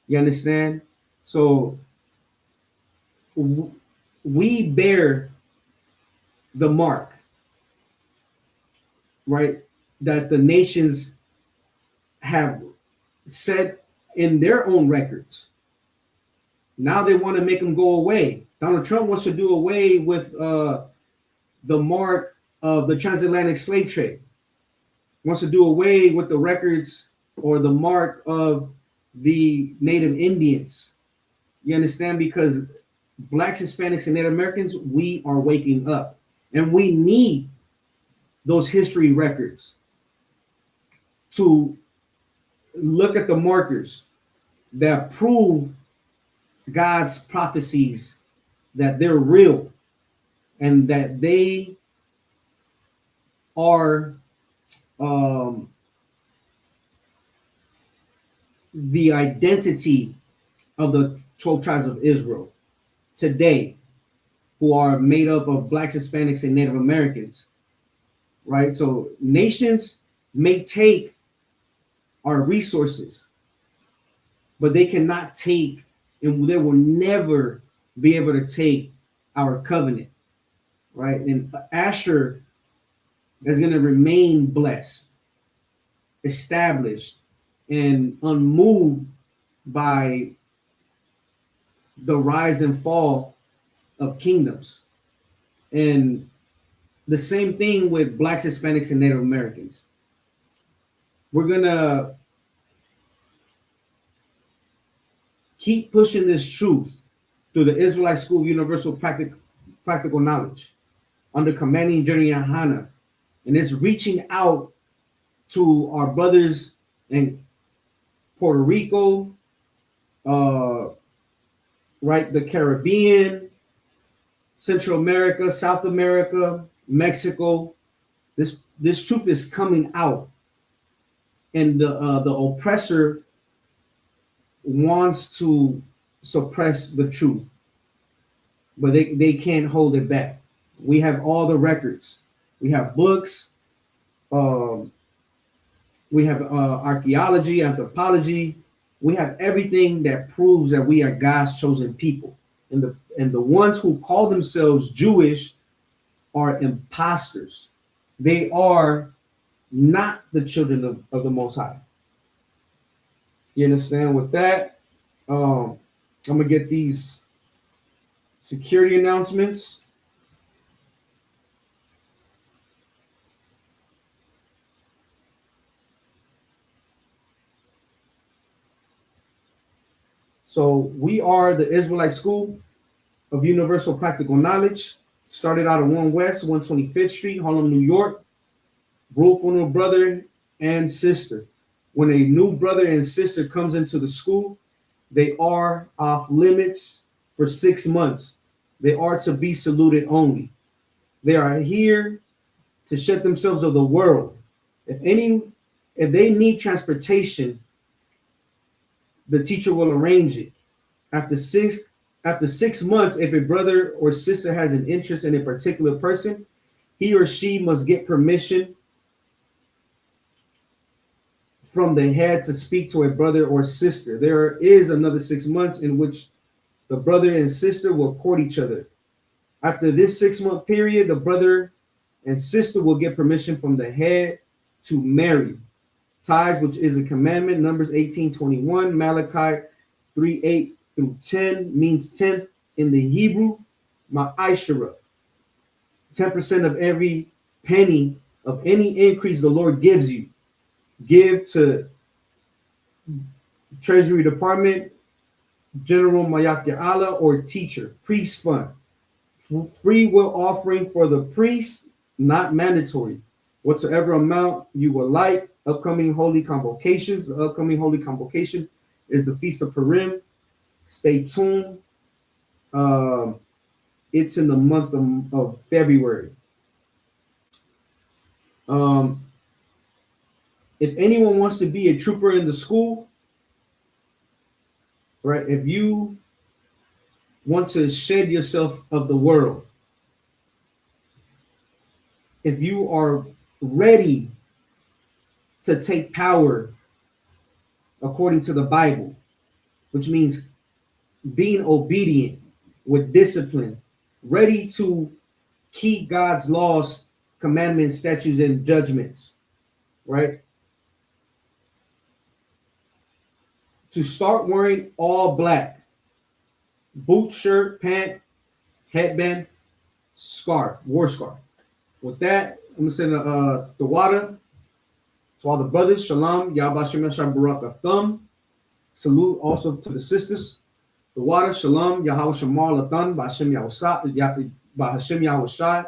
S4: You understand? So we bear the mark, right, that the nations have set in their own records. Now they want to make them go away. Donald Trump wants to do away with the mark of the transatlantic slave trade. Wants to do away with the records or the mark of the Native Indians. You understand? Because Blacks, Hispanics, and Native Americans, we are waking up, and we need those history records to look at the markers that prove God's prophecies, that they're real and that they are the identity of the 12 tribes of Israel today, who are made up of Blacks, Hispanics, and Native Americans, right? So nations may take our resources, but they cannot take, and they will never be able to take our covenant, right? And Asher is going to remain blessed, established, and unmoved by the rise and fall of kingdoms. And the same thing with Blacks, Hispanics, and Native Americans. We're going to keep pushing this truth through the Israelite School of Universal Practical Knowledge under commanding Jerry Hannah. And it's reaching out to our brothers in Puerto Rico, right, the Caribbean, Central America, South America, Mexico. This truth is coming out, and the oppressor wants to suppress the truth, but they can't hold it back. We have all the records. We have books. We have archaeology, anthropology. We have everything that proves that we are God's chosen people. And the ones who call themselves Jewish are imposters. They are not the children of the Most High. You understand? With that, I'm going to get these security announcements. So we are the Israelite School of Universal Practical Knowledge. Started out at 1 West, 125th Street, Harlem, New York. Rule for no brother and sister. When a new brother and sister comes into the school, they are off limits for 6 months. They are to be saluted only. They are here to shed themselves of the world. If they need transportation, the teacher will arrange it. After 6 months, if a brother or sister has an interest in a particular person, he or she must get permission from the head to speak to a brother or sister. There is another 6 months in which the brother and sister will court each other. After this 6-month period, the brother and sister will get permission from the head to marry. Tithes, which is a commandment, Numbers 18:21, Malachi 3:8 through 10 means 10 in the Hebrew, ma'ashara. 10% of every penny of any increase the Lord gives you. Give to Treasury Department, General Mayakya Allah, or teacher, priest fund. Free will offering for the priest, not mandatory. Whatsoever amount you would like. Upcoming holy convocations. The upcoming holy convocation is the Feast of Purim. Stay tuned. It's in the month of February. If anyone wants to be a trooper in the school, right? If you want to shed yourself of the world, if you are ready to take power according to the Bible, which means being obedient with discipline, ready to keep God's laws, commandments, statutes, and judgments, right? To start wearing all black, boot, shirt, pant, headband, scarf, war scarf. With that, I'm gonna send the water to all the brothers. Shalom, Yabashim Yashar Barak Atham. Salute also to the sisters. The water, Shalom, Yahweh Shamar Latan, Bashim Yahushai.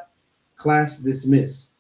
S4: Class dismissed.